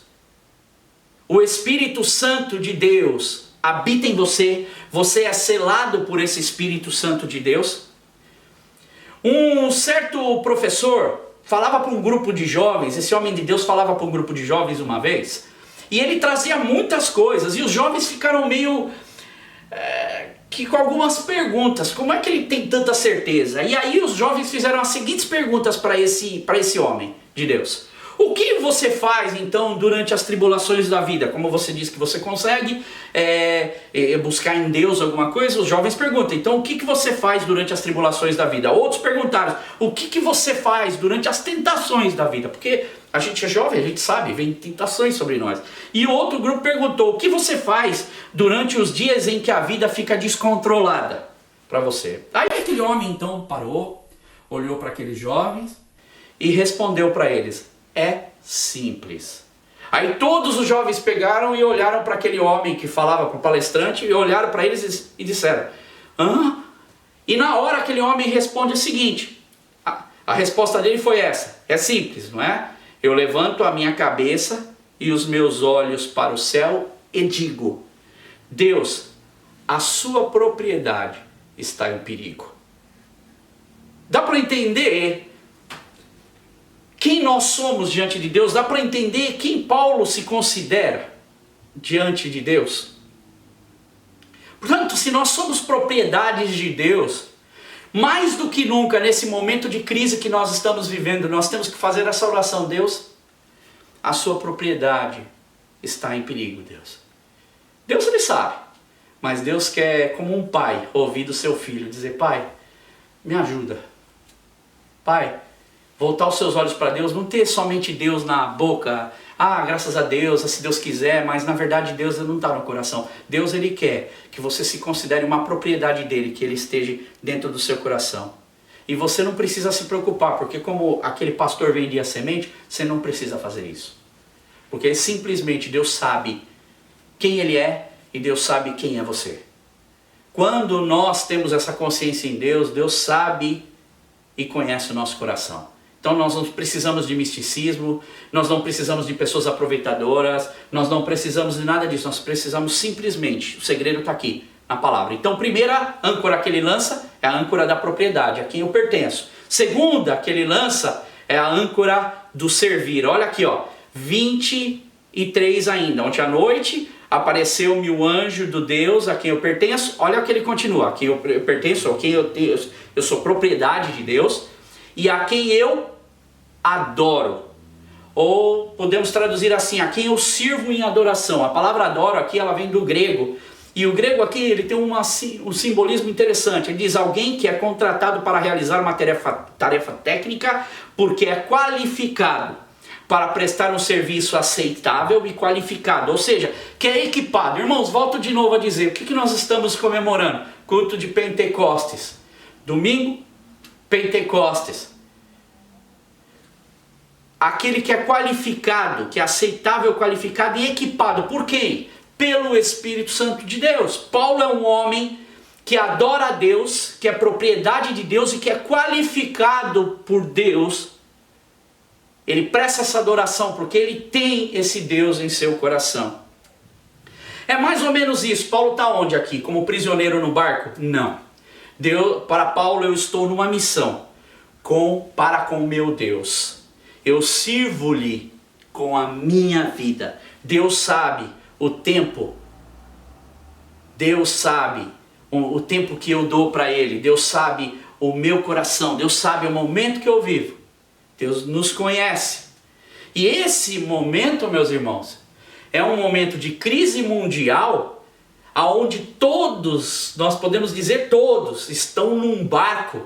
O Espírito Santo de Deus habita em você. Você é selado por esse Espírito Santo de Deus. Um certo professor falava para um grupo de jovens, esse homem de Deus falava para um grupo de jovens uma vez, e ele trazia muitas coisas, e os jovens ficaram meio que com algumas perguntas, como é que ele tem tanta certeza? E aí os jovens fizeram as seguintes perguntas para esse homem de Deus. O que você faz então durante as tribulações da vida? Como você diz que você consegue buscar em Deus alguma coisa, os jovens perguntam, então o que você faz durante as tribulações da vida? Outros perguntaram, o que você faz durante as tentações da vida? Porque A gente é jovem, a gente sabe, vem tentações sobre nós. E o outro grupo perguntou: o que você faz durante os dias em que a vida fica descontrolada para você? Aí aquele homem então parou, olhou para aqueles jovens e respondeu para eles: é simples. Aí todos os jovens pegaram e olharam para aquele homem que falava para o palestrante e olharam para eles e disseram: hã? E na hora aquele homem responde o seguinte, a resposta dele foi essa: é simples, não é? Eu levanto a minha cabeça e os meus olhos para o céu e digo: Deus, a sua propriedade está em perigo. Dá para entender quem nós somos diante de Deus? Dá para entender quem Paulo se considera diante de Deus? Portanto, se nós somos propriedades de Deus, mais do que nunca nesse momento de crise que nós estamos vivendo, nós temos que fazer essa oração: Deus, a sua propriedade está em perigo, Deus. Deus ele sabe, mas Deus quer, como um pai, ouvir do seu filho, dizer: Pai, me ajuda. Pai, voltar os seus olhos para Deus, não ter somente Deus na boca, graças a Deus, se Deus quiser, mas na verdade Deus não está no coração. Deus ele quer que você se considere uma propriedade dele, que ele esteja dentro do seu coração. E você não precisa se preocupar, porque como aquele pastor vendia semente, você não precisa fazer isso. Porque simplesmente Deus sabe quem ele é e Deus sabe quem é você. Quando nós temos essa consciência em Deus, Deus sabe e conhece o nosso coração. Então nós não precisamos de misticismo, nós não precisamos de pessoas aproveitadoras, nós não precisamos de nada disso, nós precisamos simplesmente, o segredo está aqui, na palavra. Então primeira âncora que ele lança é a âncora da propriedade, a quem eu pertenço. Segunda que ele lança é a âncora do servir. Olha aqui, 23 ainda. Ontem à noite apareceu-me o anjo do Deus a quem eu pertenço. Olha que ele continua, a quem eu pertenço, a quem eu sou propriedade de Deus e a quem eu adoro. Ou podemos traduzir assim: a quem eu sirvo em adoração. A palavra adoro aqui ela vem do grego. E o grego aqui ele tem um simbolismo interessante. Ele diz: alguém que é contratado para realizar uma tarefa técnica porque é qualificado para prestar um serviço aceitável e qualificado. Ou seja, que é equipado. Irmãos, volto de novo a dizer, o que nós estamos comemorando? Culto de Pentecostes. Domingo, Pentecostes. Aquele que é qualificado, que é aceitável, qualificado e equipado. Por quem? Pelo Espírito Santo de Deus. Paulo é um homem que adora a Deus, que é propriedade de Deus e que é qualificado por Deus. Ele presta essa adoração porque ele tem esse Deus em seu coração. É mais ou menos isso. Paulo está onde aqui? Como prisioneiro no barco? Não. Para Paulo eu estou numa missão para com o meu Deus. Eu sirvo-lhe com a minha vida. Deus sabe o tempo. Deus sabe o tempo que eu dou para Ele. Deus sabe o meu coração. Deus sabe o momento que eu vivo. Deus nos conhece. E esse momento, meus irmãos, é um momento de crise mundial, aonde todos, nós podemos dizer todos, estão num barco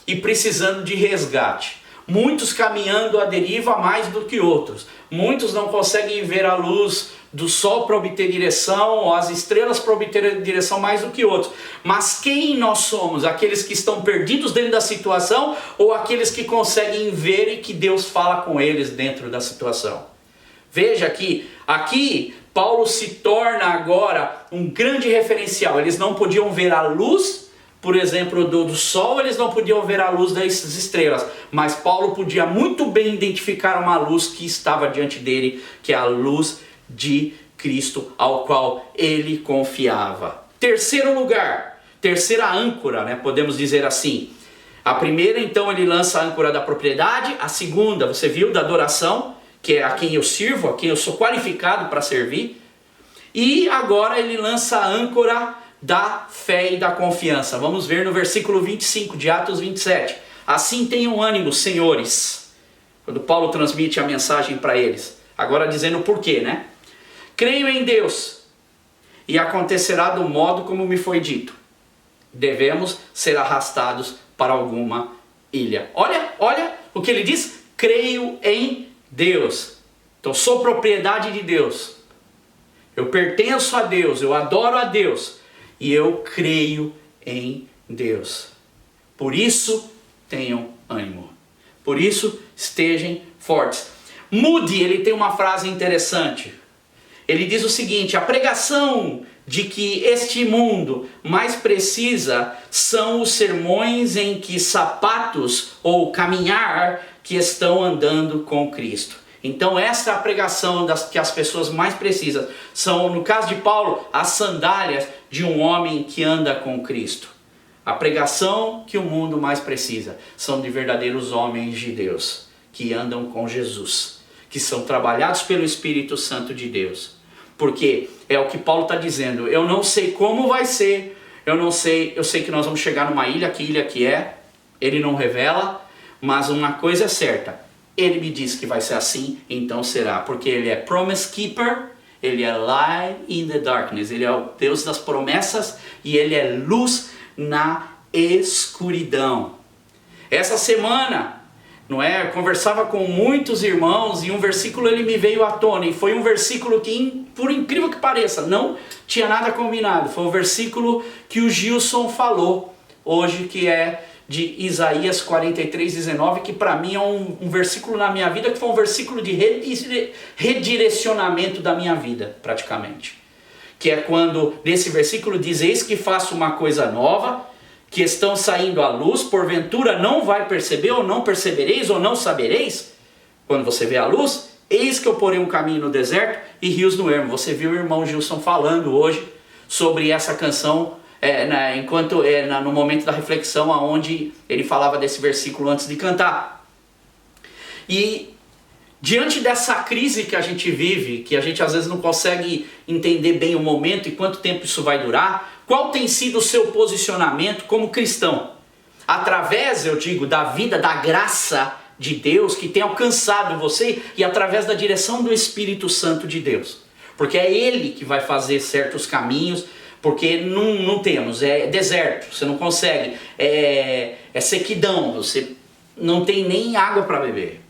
e precisando de resgate. Muitos caminhando à deriva mais do que outros. Muitos não conseguem ver a luz do sol para obter direção, ou as estrelas para obter direção mais do que outros. Mas quem nós somos? Aqueles que estão perdidos dentro da situação ou aqueles que conseguem ver e que Deus fala com eles dentro da situação? Veja que aqui Paulo se torna agora um grande referencial. Eles não podiam ver a luz, por exemplo, do sol, eles não podiam ver a luz das estrelas, mas Paulo podia muito bem identificar uma luz que estava diante dele, que é a luz de Cristo, ao qual ele confiava. Terceiro lugar, terceira âncora, né, podemos dizer assim. A primeira, então, ele lança a âncora da propriedade. A segunda, você viu, da adoração, que é a quem eu sirvo, a quem eu sou qualificado para servir. E agora ele lança a âncora da fé e da confiança. Vamos ver no versículo 25 de Atos 27. Assim tenham ânimo, senhores. Quando Paulo transmite a mensagem para eles. Agora dizendo o porquê, né? Creio em Deus e acontecerá do modo como me foi dito. Devemos ser arrastados para alguma ilha. Olha o que ele diz. Creio em Deus. Então sou propriedade de Deus. Eu pertenço a Deus, eu adoro a Deus e eu creio em Deus. Por isso tenham ânimo. Por isso estejam fortes. Moody, ele tem uma frase interessante. Ele diz o seguinte: a pregação de que este mundo mais precisa são os sermões em que sapatos ou caminhar que estão andando com Cristo. Então essa é a pregação que as pessoas mais precisam. São, no caso de Paulo, as sandálias de um homem que anda com Cristo. A pregação que o mundo mais precisa são de verdadeiros homens de Deus, que andam com Jesus, que são trabalhados pelo Espírito Santo de Deus. Porque é o que Paulo está dizendo: eu não sei como vai ser, eu sei que nós vamos chegar numa ilha, que ilha que é, ele não revela, mas uma coisa é certa, ele me diz que vai ser assim, então será, porque ele é promise keeper, ele é light in the darkness, ele é o Deus das promessas e ele é luz na escuridão. Essa semana, não é, eu conversava com muitos irmãos e um versículo ele me veio à tona, e foi um versículo que, por incrível que pareça, não tinha nada combinado. Foi o versículo que o Gilson falou hoje, que é de Isaías 43:19, que para mim é um versículo na minha vida, que foi um versículo de redirecionamento da minha vida, praticamente. Que é quando, nesse versículo diz: eis que faço uma coisa nova, que estão saindo à luz, porventura não vai perceber, ou não percebereis, ou não sabereis? Quando você vê a luz, eis que eu porei um caminho no deserto e rios no ermo. Você viu o irmão Gilson falando hoje sobre essa canção, no momento da reflexão, onde ele falava desse versículo antes de cantar. E diante dessa crise que a gente vive, que a gente às vezes não consegue entender bem o momento e quanto tempo isso vai durar, qual tem sido o seu posicionamento como cristão? Através, eu digo, da vida, da graça de Deus que tem alcançado você e através da direção do Espírito Santo de Deus. Porque é Ele que vai fazer certos caminhos, porque não temos, é deserto, você não consegue, é sequidão, você não tem nem água para beber.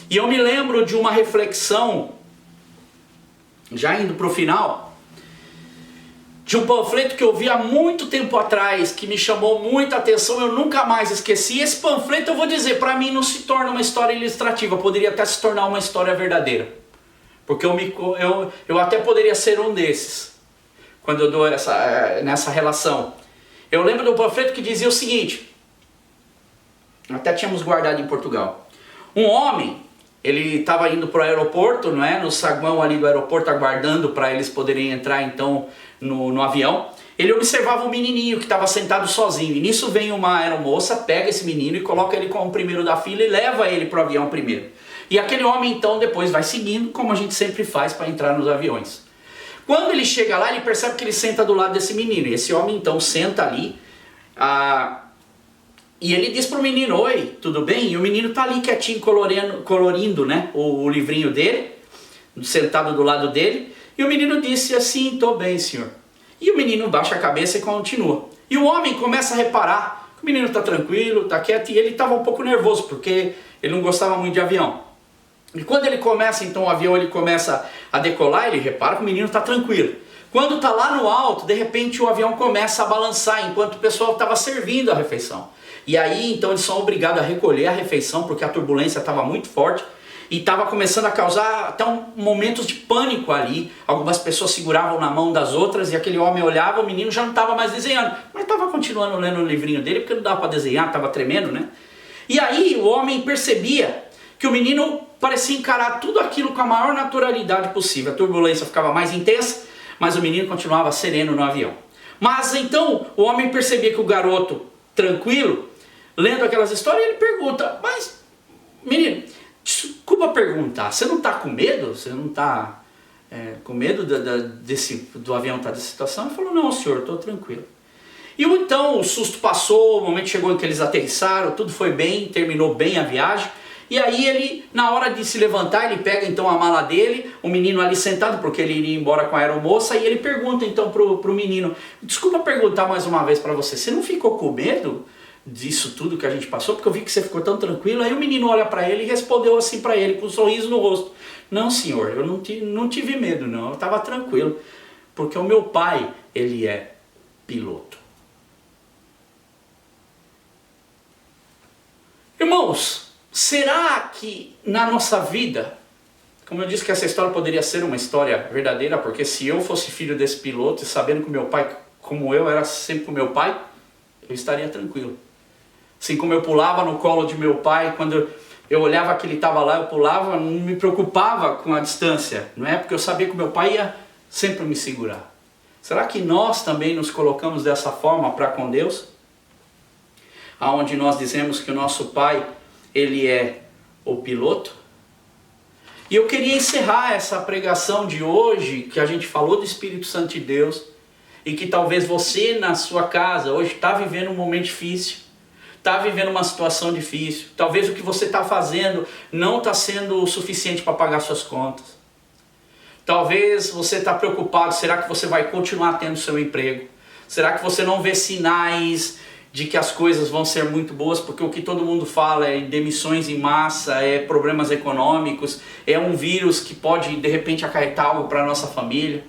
E eu me lembro de uma reflexão, já indo para o final, de um panfleto que eu vi há muito tempo atrás, que me chamou muita atenção, eu nunca mais esqueci. Esse panfleto, eu vou dizer, para mim não se torna uma história ilustrativa, poderia até se tornar uma história verdadeira. Porque eu até poderia ser um desses, quando eu dou nessa relação. Eu lembro de um panfleto que dizia o seguinte, até tínhamos guardado em Portugal. Um homem, ele estava indo para o aeroporto, não é? No saguão ali do aeroporto, aguardando para eles poderem entrar então no avião. Ele observava um menininho que estava sentado sozinho. E nisso vem uma aeromoça, pega esse menino e coloca ele como o primeiro da fila e leva ele para o avião primeiro. E aquele homem então depois vai seguindo, como a gente sempre faz para entrar nos aviões. Quando ele chega lá, ele percebe que ele senta do lado desse menino. E esse homem então senta ali, e ele diz pro menino: oi, tudo bem? E o menino tá ali quietinho, colorindo, né, o livrinho dele, sentado do lado dele. E o menino disse assim: tô bem, senhor. E o menino baixa a cabeça e continua. E o homem começa a reparar que o menino tá tranquilo, tá quieto, e ele estava um pouco nervoso, porque ele não gostava muito de avião. E quando ele começa, então o avião ele começa a decolar, ele repara que o menino está tranquilo. Quando está lá no alto, de repente o avião começa a balançar, enquanto o pessoal estava servindo a refeição. E aí então eles são obrigados a recolher a refeição, porque a turbulência estava muito forte. E estava começando a causar até momentos de pânico ali. Algumas pessoas seguravam na mão das outras e aquele homem olhava, o menino já não estava mais desenhando. Mas estava continuando lendo o livrinho dele, porque não dava para desenhar, estava tremendo, né? E aí o homem percebia que o menino parecia encarar tudo aquilo com a maior naturalidade possível. A turbulência ficava mais intensa, mas o menino continuava sereno no avião. Mas então o homem percebia que o garoto, tranquilo, lendo aquelas histórias, ele pergunta: mas menino, desculpa perguntar, você não está com medo? Você não está com medo do avião estar dessa situação? Ele falou: não, senhor, estou tranquilo. E então o susto passou, o momento chegou em que eles aterrissaram, tudo foi bem, terminou bem a viagem. E aí ele, na hora de se levantar, ele pega então a mala dele, o menino ali sentado, porque ele iria embora com a aeromoça, e ele pergunta então pro menino: desculpa perguntar mais uma vez para você, você não ficou com medo disso tudo que a gente passou, porque eu vi que você ficou tão tranquilo. Aí o menino olha para ele e respondeu assim para ele, com um sorriso no rosto: não, senhor, eu não tive medo, não, eu estava tranquilo, porque o meu pai, ele é piloto. Irmãos, será que na nossa vida, como eu disse que essa história poderia ser uma história verdadeira, porque se eu fosse filho desse piloto e sabendo que meu pai, como eu, era sempre com meu pai, eu estaria tranquilo. Assim como eu pulava no colo de meu pai, quando eu olhava que ele estava lá, eu pulava, não me preocupava com a distância, não é? Porque eu sabia que meu pai ia sempre me segurar. Será que nós também nos colocamos dessa forma para com Deus? Aonde nós dizemos que o nosso pai, ele é o piloto? E eu queria encerrar essa pregação de hoje, que a gente falou do Espírito Santo de Deus, e que talvez você na sua casa hoje está vivendo um momento difícil, está vivendo uma situação difícil, talvez o que você está fazendo não está sendo o suficiente para pagar suas contas. Talvez você está preocupado, será que você vai continuar tendo seu emprego? Será que você não vê sinais de que as coisas vão ser muito boas? Porque o que todo mundo fala é demissões em massa, é problemas econômicos, é um vírus que pode de repente acarretar algo para a nossa família,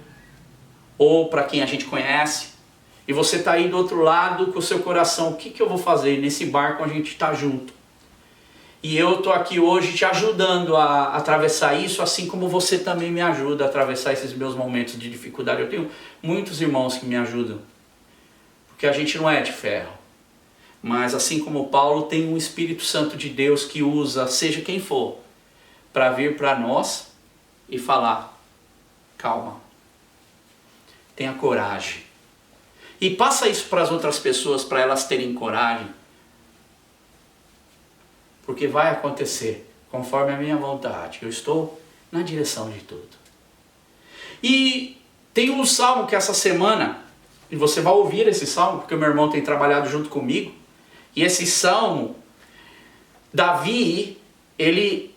ou para quem a gente conhece. E você está aí do outro lado com o seu coração: o que eu vou fazer? Nesse barco a gente está junto. E eu estou aqui hoje te ajudando a atravessar isso, assim como você também me ajuda a atravessar esses meus momentos de dificuldade. Eu tenho muitos irmãos que me ajudam, porque a gente não é de ferro. Mas assim como Paulo, tem um Espírito Santo de Deus que usa, seja quem for, para vir para nós e falar: calma, tenha coragem. E passa isso para as outras pessoas, para elas terem coragem. Porque vai acontecer conforme a minha vontade. Eu estou na direção de tudo. E tem um salmo que essa semana, e você vai ouvir esse salmo, porque o meu irmão tem trabalhado junto comigo. E esse salmo, Davi, ele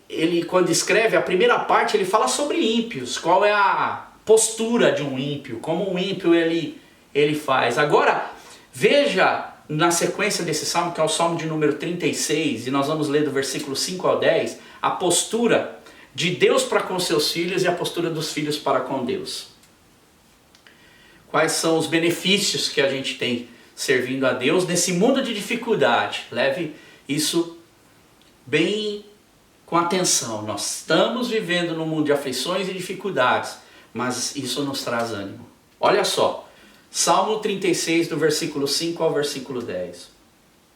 quando escreve a primeira parte, ele fala sobre ímpios. Qual é a postura de um ímpio, como um ímpio ele faz. Agora, veja na sequência desse salmo, que é o salmo de número 36, e nós vamos ler do versículo 5 ao 10, a postura de Deus para com seus filhos e a postura dos filhos para com Deus. Quais são os benefícios que a gente tem servindo a Deus nesse mundo de dificuldade? Leve isso bem com atenção. Nós estamos vivendo num mundo de aflições e dificuldades, mas isso nos traz ânimo. Olha só, Salmo 36, do versículo 5 ao versículo 10.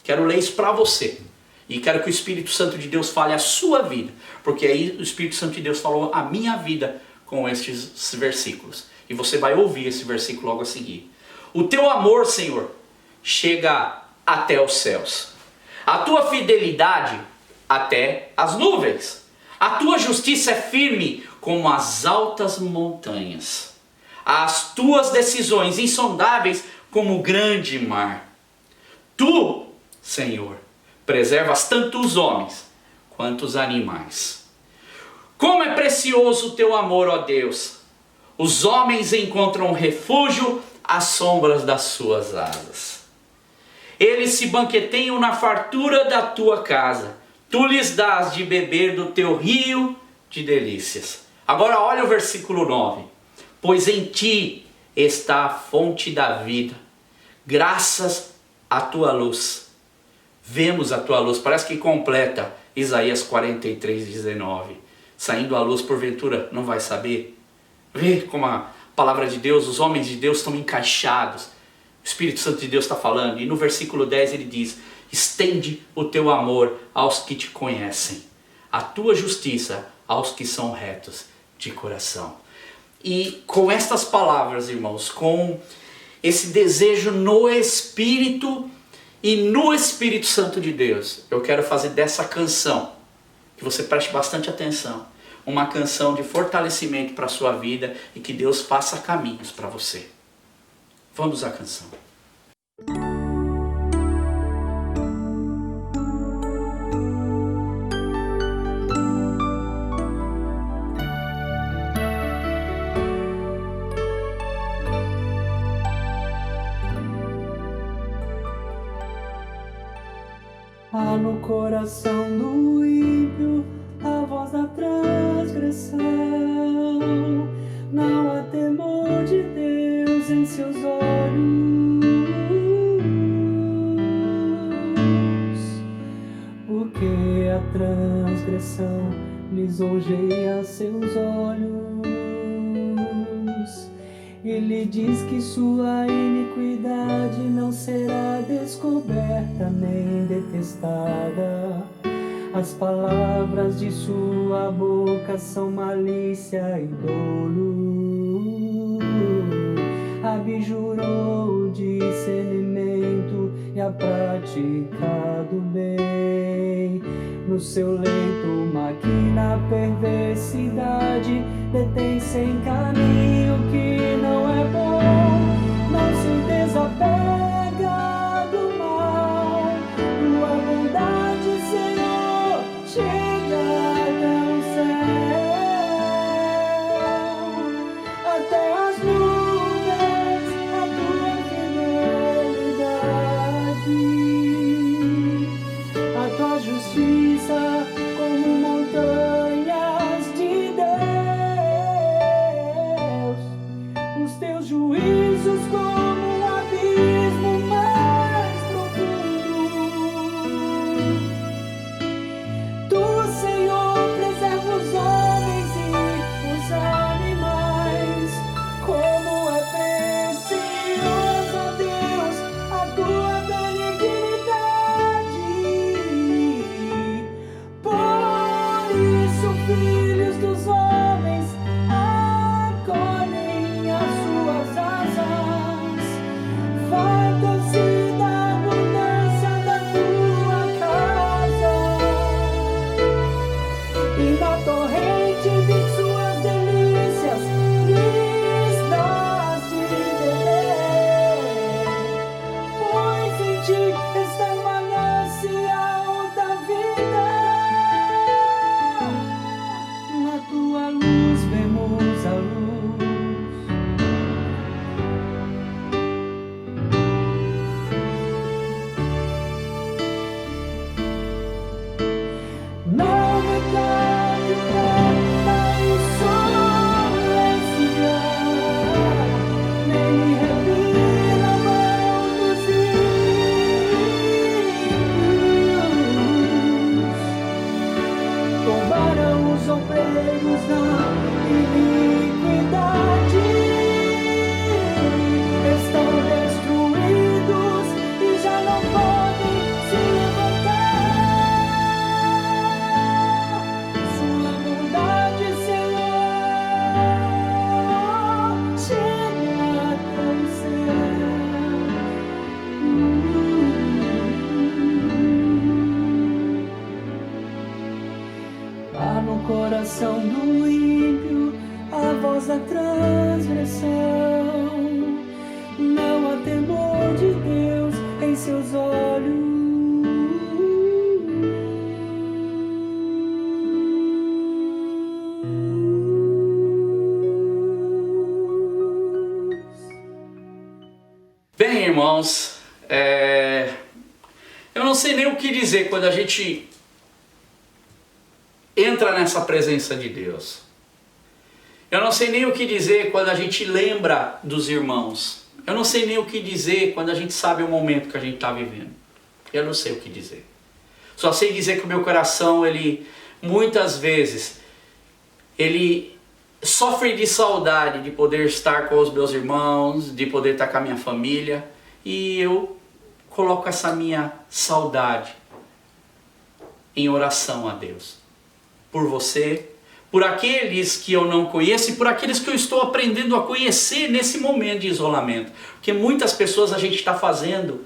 Quero ler isso para você. E quero que o Espírito Santo de Deus fale a sua vida. Porque aí o Espírito Santo de Deus falou a minha vida com estes versículos. E você vai ouvir esse versículo logo a seguir. O teu amor, Senhor, chega até os céus. A tua fidelidade até as nuvens. A tua justiça é firme como as altas montanhas. As tuas decisões insondáveis como o grande mar. Tu, Senhor, preservas tanto os homens quanto os animais. Como é precioso o teu amor, ó Deus! Os homens encontram refúgio às sombras das suas asas. Eles se banqueteiam na fartura da tua casa. Tu lhes dás de beber do teu rio de delícias. Agora olha o versículo 9. Pois em ti está a fonte da vida, graças à tua luz. Vemos a tua luz, parece que completa Isaías 43, 19. Saindo a luz, porventura, não vai saber? Vê como a palavra de Deus, os homens de Deus estão encaixados. O Espírito Santo de Deus está falando. E no versículo 10 ele diz: estende o teu amor aos que te conhecem, a tua justiça aos que são retos de coração. E com estas palavras, irmãos, com esse desejo no Espírito e no Espírito Santo de Deus, eu quero fazer dessa canção, que você preste bastante atenção, uma canção de fortalecimento para a sua vida e que Deus faça caminhos para você. Vamos à canção. Há no coração do ímpio a voz da transgressão. Não há temor de Deus em seus olhos, porque a transgressão lisonjeia seus olhos. Ele diz que sua iniquidade não será descoberta nem detestada. As palavras de sua boca são malícia e dolo. Abjurou o discernimento e a prática do bem. No seu leito maquina a perversidade, detém sem caminho que não é bom. Não se desapega do mal, tua bondade, Senhor, chega até o céu, até as nuvens, a tua fidelidade, a tua justiça como montanhas de Deus, os teus juízos como um abismo mais profundo. Tu, Senhor, preserva os homens e os animais. Como é preciosa, Deus, a tua benignidade. Por isso, filhos dos homens acolhem as suas asas, fartam-se da abundância da tua casa, e na torrente de suas delícias lhes dás de beber, pois em ti está o manancial da vida. Na tua luz vemos a luz. Não me cai na insolência, nem me revira a mão dos ímpios. Tombaram os obreiros na iniquidade, estão destruídos e já não podem se levantar. Sua bondade, Senhor, chega até o céu. Há no coração do ímpio a voz da transgressão. Não há temor de Deus em seus olhos. Bem, irmãos, eu não sei nem o que dizer quando a gente entra nessa presença de Deus. Eu não sei nem o que dizer quando a gente lembra dos irmãos. Eu não sei nem o que dizer quando a gente sabe o momento que a gente está vivendo. Eu não sei o que dizer. Só sei dizer que o meu coração, ele muitas vezes, ele sofre de saudade de poder estar com os meus irmãos, de poder estar com a minha família. E eu coloco essa minha saudade em oração a Deus. Por você, por aqueles que eu não conheço e por aqueles que eu estou aprendendo a conhecer nesse momento de isolamento. Porque muitas pessoas a gente está fazendo,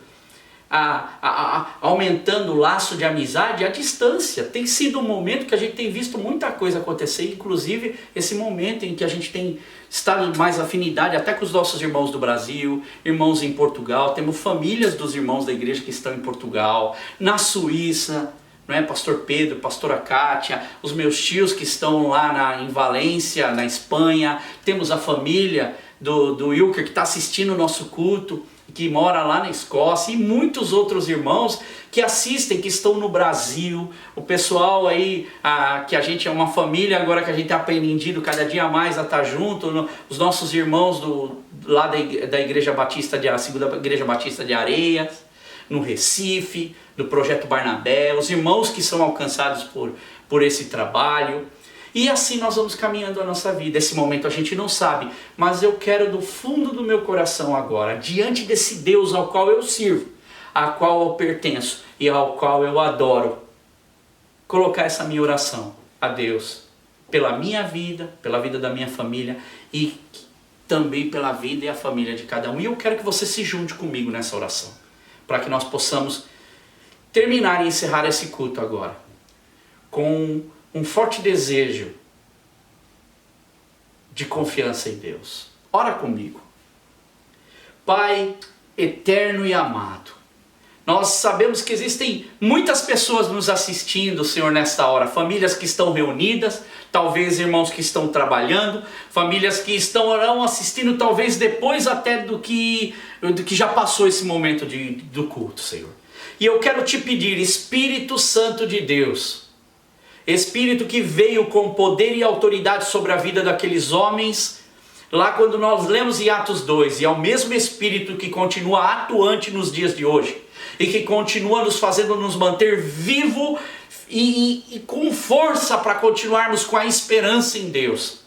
aumentando o laço de amizade à distância. Tem sido um momento que a gente tem visto muita coisa acontecer, inclusive esse momento em que a gente tem estado mais afinidade até com os nossos irmãos do Brasil, irmãos em Portugal. Temos famílias dos irmãos da igreja que estão em Portugal, na Suíça, não é? Pastor Pedro, pastora Kátia, os meus tios que estão lá em Valência, na Espanha. Temos a família do Wilker que está assistindo o nosso culto. que mora lá na Escócia, e muitos outros irmãos que assistem, que estão no Brasil, o pessoal aí, que a gente é uma família agora, que a gente tem aprendido cada dia mais a estar junto, os nossos irmãos lá da Igreja Batista, a segunda Igreja Batista de Areias, no Recife, do Projeto Barnabé, os irmãos que são alcançados por esse trabalho. E assim nós vamos caminhando a nossa vida. Esse momento a gente não sabe, mas eu quero do fundo do meu coração agora, diante desse Deus ao qual eu sirvo, a qual eu pertenço e ao qual eu adoro, colocar essa minha oração a Deus, pela minha vida, pela vida da minha família e também pela vida e a família de cada um. E eu quero que você se junte comigo nessa oração, para que nós possamos terminar e encerrar esse culto agora, com um forte desejo de confiança em Deus. Ora comigo. Pai eterno e amado, nós sabemos que existem muitas pessoas nos assistindo, Senhor, nesta hora. Famílias que estão reunidas, talvez irmãos que estão trabalhando, famílias que estão assistindo talvez depois até do que já passou esse momento do culto, Senhor. E eu quero te pedir, Espírito Santo de Deus, Espírito que veio com poder e autoridade sobre a vida daqueles homens, lá quando nós lemos em Atos 2, e é o mesmo Espírito que continua atuante nos dias de hoje, e que continua nos fazendo nos manter vivo e com força para continuarmos com a esperança em Deus.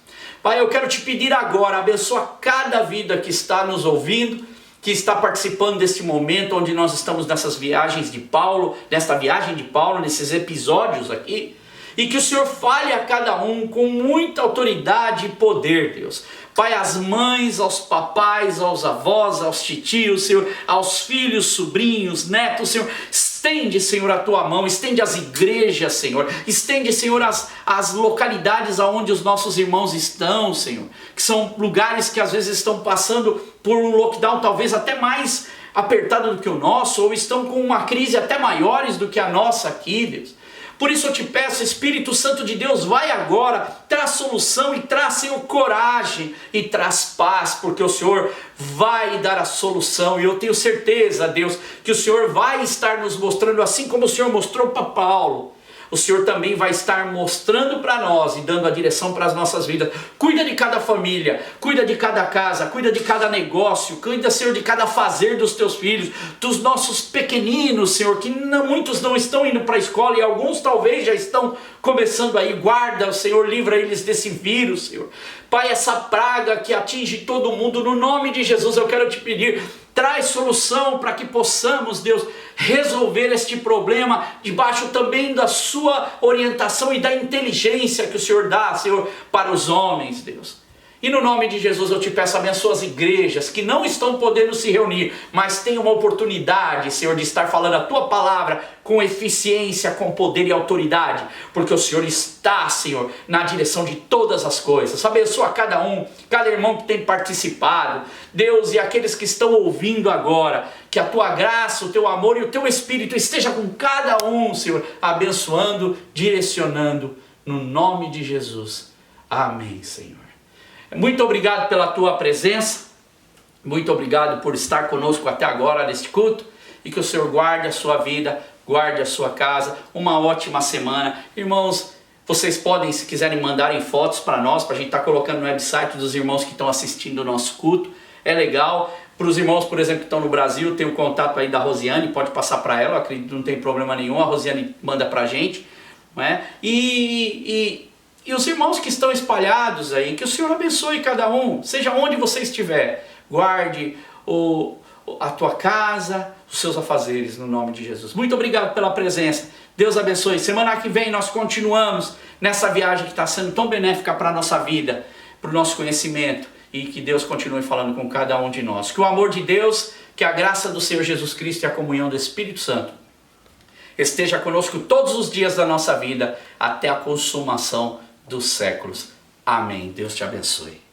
Pai, eu quero te pedir agora, abençoa cada vida que está nos ouvindo, que está participando deste momento onde nós estamos nessas viagens de Paulo, nesta viagem de Paulo, nesses episódios aqui, e que o Senhor fale a cada um com muita autoridade e poder, Deus. Pai, às mães, aos papais, aos avós, aos titios, Senhor, aos filhos, sobrinhos, netos, Senhor, estende, Senhor, a tua mão, estende as igrejas, Senhor, estende, Senhor, as localidades aonde os nossos irmãos estão, Senhor, que são lugares que às vezes estão passando por um lockdown talvez até mais apertado do que o nosso, ou estão com uma crise até maiores do que a nossa aqui, Deus. Por isso eu te peço, Espírito Santo de Deus, vai agora, traz solução e traz, Senhor, coragem e traz paz, porque o Senhor vai dar a solução. E eu tenho certeza, Deus, que o Senhor vai estar nos mostrando, assim como o Senhor mostrou para Paulo, o Senhor também vai estar mostrando para nós e dando a direção para as nossas vidas. Cuida de cada família, cuida de cada casa, cuida de cada negócio, cuida, Senhor, de cada fazer dos teus filhos, dos nossos pequeninos, Senhor, que muitos não estão indo para a escola e alguns talvez já estão começando aí. Guarda, Senhor, livra eles desse vírus, Senhor. Pai, essa praga que atinge todo mundo, no nome de Jesus eu quero te pedir, traz solução para que possamos, Deus, resolver este problema debaixo também da sua orientação e da inteligência que o Senhor dá, Senhor, para os homens, Deus. E no nome de Jesus eu te peço, abençoa as igrejas que não estão podendo se reunir, mas tem uma oportunidade, Senhor, de estar falando a tua palavra com eficiência, com poder e autoridade, porque o Senhor está, Senhor, na direção de todas as coisas. Abençoa cada um, cada irmão que tem participado, Deus, e aqueles que estão ouvindo agora, que a tua graça, o teu amor e o teu Espírito esteja com cada um, Senhor, abençoando, direcionando, no nome de Jesus. Amém, Senhor. Muito obrigado pela tua presença, muito obrigado por estar conosco até agora neste culto, e que o Senhor guarde a sua vida, guarde a sua casa, uma ótima semana. Irmãos, vocês podem, se quiserem, mandarem fotos para nós, para a gente estar colocando no website dos irmãos que estão assistindo o nosso culto, é legal. Para os irmãos, por exemplo, que estão no Brasil, tem o contato aí da Rosiane, pode passar para ela, acredito que não tem problema nenhum, a Rosiane manda para a gente, não é? E os irmãos que estão espalhados aí, que o Senhor abençoe cada um, seja onde você estiver, guarde a tua casa, os seus afazeres, no nome de Jesus. Muito obrigado pela presença, Deus abençoe. Semana que vem nós continuamos nessa viagem que está sendo tão benéfica para a nossa vida, para o nosso conhecimento, e que Deus continue falando com cada um de nós. Que o amor de Deus, que a graça do Senhor Jesus Cristo e a comunhão do Espírito Santo esteja conosco todos os dias da nossa vida, até a consumação dos séculos. Amém. Deus te abençoe.